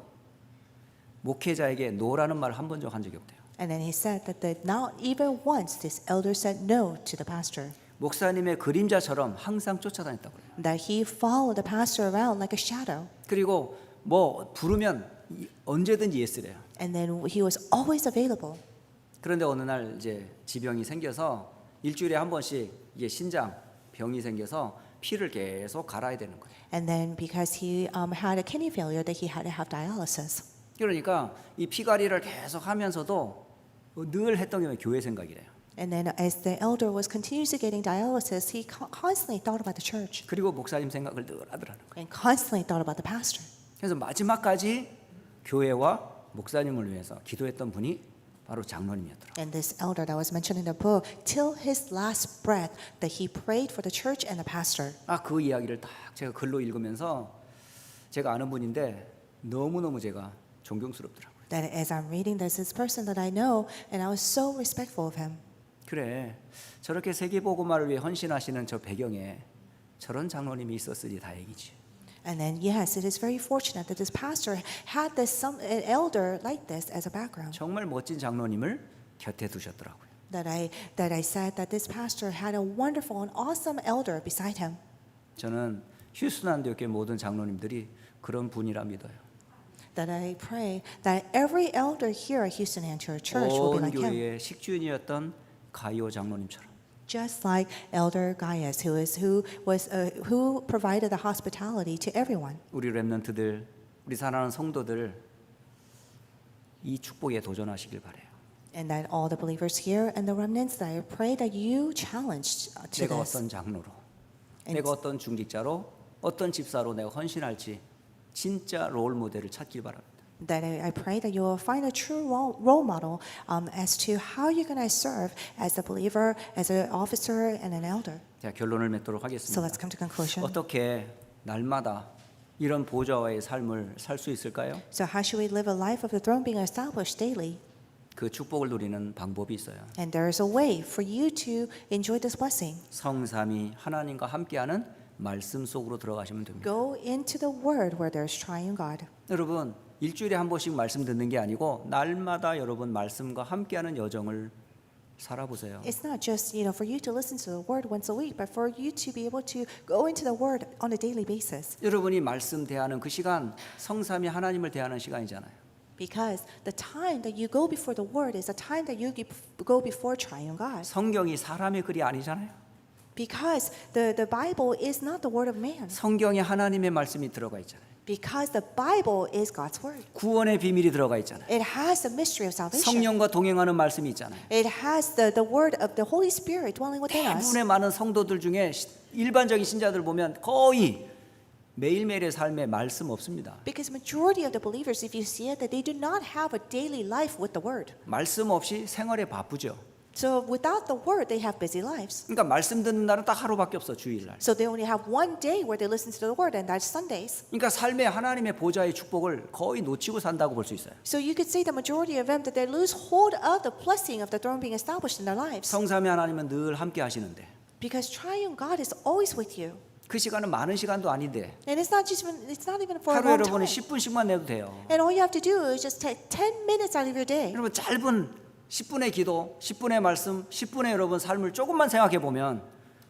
목회자에게 노라는 말을 한 번 한 적이 없대요.
And then he said that not even once this elder said no to the pastor.
목사님의 그림자처럼 항상 쫓아다녔다고 그래요.
That he followed the pastor around like a shadow.
그리고 뭐 부르면 언제든지 예스래요.
And then he was always available.
그런데 어느 날 이제 지병이 생겨서 일주일에 한 번씩 이게 신장 병이 생겨서 피를 계속 갈아야 되는 거예요.
And then because he had a kidney failure, that he had to have dialysis.
그러니까 이 피갈이를 계속 하면서도 늘 했던 게 교회 생각이래요.
And then as the elder was continuously getting dialysis, he constantly thought about the church
그리고 목사님 생각을 늘 하더라는 거예요.
and constantly thought about the pastor.
그래서 마지막까지 교회와 목사님을 위해서 기도했던 분이 바로 장로님이었더라고요.
And this elder that was mentioned in the book, till his last breath, that he prayed for the church and the pastor.
그 이야기를 딱 제가 글로 읽으면서 제가 아는 분인데 너무너무 제가 존경스럽더라고요.
That as I'm reading this person that I know, and I was so respectful of him.
그래 저렇게 세계복음화를 위해 헌신하시는 저 배경에 저런 장로님이 있었으니 다행이지.
And then, yes, it is very fortunate that this pastor had an elder like this as a background.
정말 멋진 장로님을 곁에 두셨더라고요.
That I said that this pastor had a wonderful and awesome elder beside him.
저는 휴스턴 안디옥교회 모든 장로님들이 그런 분이라 믿어요.
That I pray that every elder here at Houston Antioch Church will be
온
like him.
교회의 식주인이었던 가이오 장로님처럼.
Just like Elder Gaius, who provided the hospitality to everyone.
우리 렘넌트들, 우리 사랑하는 성도들 이 축복에 도전하시길 바래요.
And that all the believers here and the remnants, that I pray that you challenge to
내가
this.
어떤 장로로,
And
내가 어떤 중직자로, 어떤 집사로 내가 헌신할지 진짜 롤 모델을 찾길 바랍니다.
That I pray that you will find a true role model as to how you're going to serve as a believer, as an officer, and an elder.
자, 결론을 맺도록
So
하겠습니다.
let's come to conclusion.
어떻게 날마다 이런 보좌와의 삶을 살 수 있을까요?
So how should we live a life of the throne being established daily?
그 축복을 누리는 방법이 있어요.
And there is a way for you to enjoy this blessing.
성삼위 하나님과 함께하는 말씀 속으로 들어가시면 됩니다.
Go into the Word where there is triune God.
여러분 일주일에 한 번씩 말씀 듣는 게 아니고 날마다 여러분 말씀과 함께하는 여정을 살아보세요.
It's not just for you to listen to the Word once a week, but for you to be able to go into the Word on a daily basis.
여러분이 말씀 대하는 그 시간 성삼위 하나님을 대하는 시간이잖아요.
Because the time that you go before the Word is a time that you go before triune God.
성경이 사람의 글이 아니잖아요.
Because the Bible is not the Word of man.
성경에 하나님의 말씀이 들어가 있잖아요.
Because the Bible is God's Word.
구원의 비밀이 들어가 있잖아요.
It has the mystery of salvation.
성령과 동행하는 말씀이 있잖아요.
It has the Word of the Holy Spirit dwelling within us.
대부분의 많은 성도들 중에 일반적인 신자들 보면 거의 매일매일의 삶에 말씀 없습니다.
Because majority of the believers, if you see it, that they do not have a daily life with the Word.
말씀 없이 생활에 바쁘죠.
So without the Word, they have busy lives.
그러니까 말씀 듣는 날은 딱 하루밖에 없어, 주일날.
So they only have one day where they listen to the Word, and that's Sundays.
그러니까 삶에 하나님의 보좌의 축복을 거의 놓치고 산다고 볼 수 있어요.
So you could say the majority of them that they lose hold of the blessing of the throne being established in their lives.
성삼위 하나님은 늘 함께 하시는데
Because triune God is always with you.
그 시간은 많은 시간도 아닌데
And it's not even for a
하루에
long
여러분이
time.
10분씩만 내도 돼요.
And all you have to do is just take 10 minutes out of your day.
여러분 짧은 10분의 기도, 10분의 말씀, 10분의 여러분 삶을 조금만 생각해 보면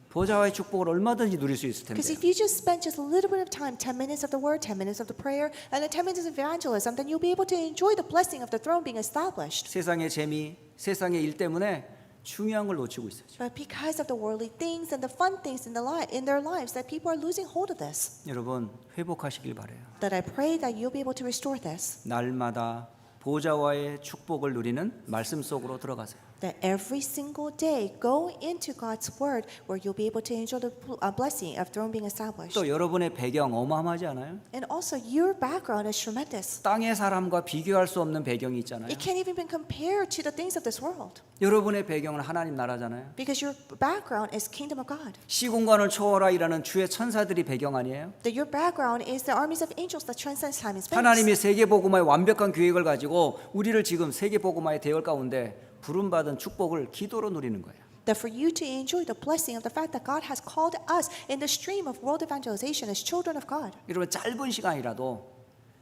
보좌와의 축복을 얼마든지 누릴 수 있을 텐데.
Because if you just spend just a little bit of time, 10 minutes of the word, 10 minutes of the prayer, and then 10 minutes of evangelism, then you'll be able to enjoy the blessing of the throne being established.
세상의 재미, 세상의 일 때문에 중요한 걸 놓치고 있어요.
But because of the worldly things and the fun things in their lives, that people are losing hold of this.
여러분 회복하시길 바래요.
That I pray that you'll be able to restore this.
날마다 보좌와의 축복을 누리는 말씀 속으로 들어가세요.
That every single day go into God's word where you'll be able to enjoy the blessing of throne being established.
또 여러분의 배경 어마어마하지 않아요?
And also your background is tremendous.
땅의 사람과 비교할 수 없는 배경이 있잖아요.
It can't even be compared to the things of this world.
여러분의 배경은 하나님 나라잖아요.
Because your background is kingdom of God.
시공간을 초월하 일하는 주의 천사들이 배경 아니에요?
That your background is the armies of angels that transcend time and space.
하나님이 세계복음화의 완벽한 계획을 가지고 우리를 지금 세계복음화의 대열 가운데 부름받은 축복을 기도로 누리는 거예요.
That for you to enjoy the blessing of the fact that God has called us in the stream of world evangelization as children of God.
여러분 짧은 시간이라도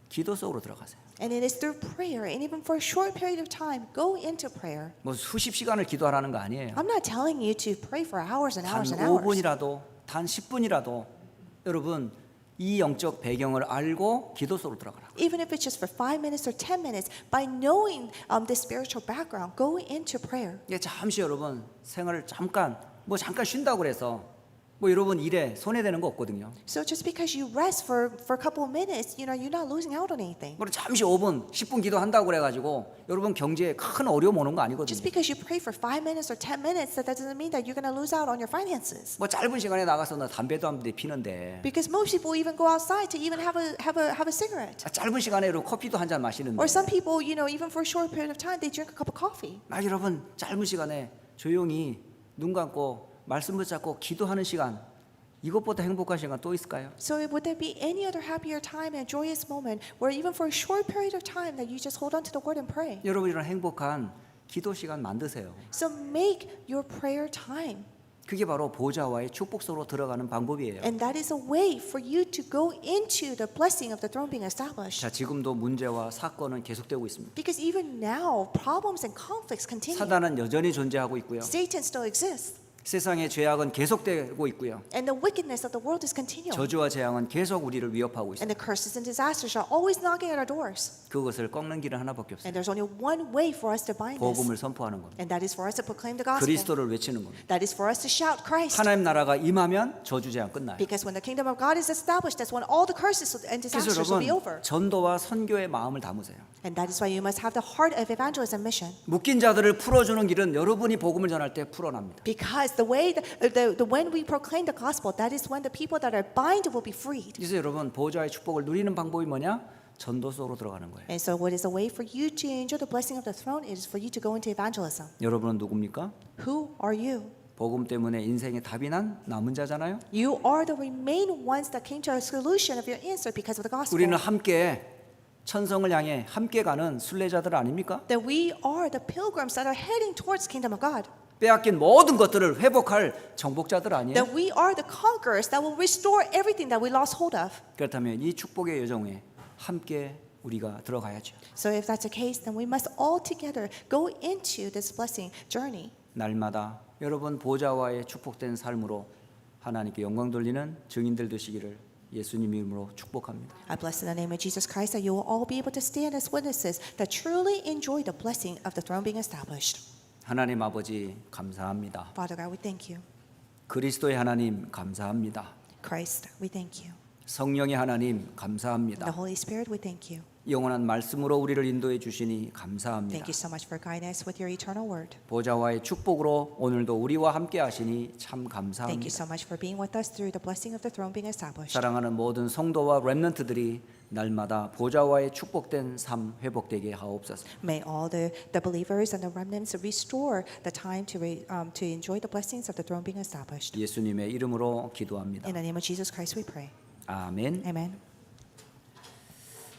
기도 속으로 들어가세요.
And it is through prayer, and even for a short period of time, go into prayer.
뭐 수십 시간을 기도하라는 거 아니에요.
I'm not telling you to pray for hours and
단
hours and hours.
5분이라도 단 10분이라도 여러분 이 영적 배경을 알고 기도 속으로 들어가라.
Even if it's just for 5 minutes or 10 minutes, by knowing this spiritual background, go into prayer.
예, 잠시 여러분 생활을 잠깐 쉰다고 그래서 뭐 여러분 일에 손해되는 거 없거든요.
So just because you rest for a couple of minutes, you're not losing out on anything.
뭐 잠시 5분, 10분 기도한다고 그래가지고 여러분 경제에 큰 어려움 오는 거 아니거든요.
Just because you pray for 5 minutes or 10 minutes, that doesn't mean that you're going to lose out on your finances.
뭐 짧은 시간에 나가서 나 담배도 안 피는데
Because most people even go outside to even have a cigarette.
짧은 시간에 여러분 커피도 한 잔 마시는데
Or some people, even for a short period of time, they drink a cup of coffee.
막 여러분 짧은 시간에 조용히 눈 감고 말씀 붙잡고 기도하는 시간 이것보다 행복한 시간 또 있을까요?
So would there be any other happier time and joyous moment where even for a short period of time that you just hold on to the word and pray?
여러분 이런 행복한 기도 시간 만드세요.
So make your prayer time.
그게 바로 보좌와의 축복 속으로 들어가는 방법이에요.
And that is a way for you to go into the blessing of the throne being established.
자, 지금도 문제와 사건은 계속되고 있습니다.
Because even now, problems and conflicts continue.
사단은 여전히 존재하고 있고요.
Satan still exists.
세상의 죄악은 계속되고 있고요.
And the wickedness of the world is continuing.
저주와 재앙은 계속 우리를 위협하고
And
있습니다.
the curses and disasters are always knocking at our doors.
그것을 꺾는 길은 하나밖에 없어요.
And there's only one way for us to bind this.
복음을 선포하는 겁니다.
And that is for us to proclaim the gospel.
그리스도를 외치는 겁니다.
That is for us to shout Christ.
하나님 나라가 임하면 저주 재앙 끝나요.
Because when the kingdom of God is established, that's when all the curses and
그래서
disasters will be over.
여러분 전도와 선교의 마음을 담으세요.
And that is why you must have the heart of evangelism mission.
묶인 자들을 풀어주는 길은 여러분이 복음을 전할 때 풀어납니다.
Because the way, when we proclaim the gospel, that is when the people that are bind will be freed.
그래서 여러분 보좌의 축복을 누리는 방법이 뭐냐? 전도 속으로 들어가는 거예요.
And so what is a way for you to enjoy the blessing of the throne is for you to go into evangelism.
여러분은 누굽니까?
Who are you?
복음 때문에 인생의 답이 난 남은 자잖아요.
You are the remaining ones that came to a solution of your answer because of the gospel.
우리는 함께 천성을 향해 함께 가는 순례자들 아닙니까?
That we are the pilgrims that are heading towards the kingdom of God.
빼앗긴 모든 것들을 회복할 정복자들 아니에요?
That we are the conquerors that will restore everything that we lost hold of.
그렇다면 이 축복의 여정에 함께 우리가 들어가야죠.
So if that's the case, then we must all together go into this blessing journey.
날마다 여러분 보좌와의 축복된 삶으로 하나님께 영광 돌리는 증인들 되시기를 예수님 이름으로 축복합니다.
I bless in the name of Jesus Christ that you will all be able to stand as witnesses that truly enjoy the blessing of the throne being established.
하나님 아버지 감사합니다.
Father God, we thank you.
그리스도의 하나님 감사합니다.
Christ, we thank you.
성령의 하나님
The
감사합니다.
Holy Spirit, we thank you.
영원한 말씀으로 우리를 인도해 주시니
Thank
감사합니다.
you so much for guiding us with your eternal word.
보좌와의 축복으로 오늘도 우리와 함께 하시니 참
Thank you
감사합니다.
so much for being with us through the blessing of the throne being established.
사랑하는 모든 성도와 렘넌트들이 날마다 보좌와의 축복된 삶 회복되게 하옵소서.
May all the believers and the remnants restore the time to enjoy the blessings of the throne being established.
예수님의 이름으로 기도합니다.
In the name of Jesus Christ we pray.
아멘.
Amen.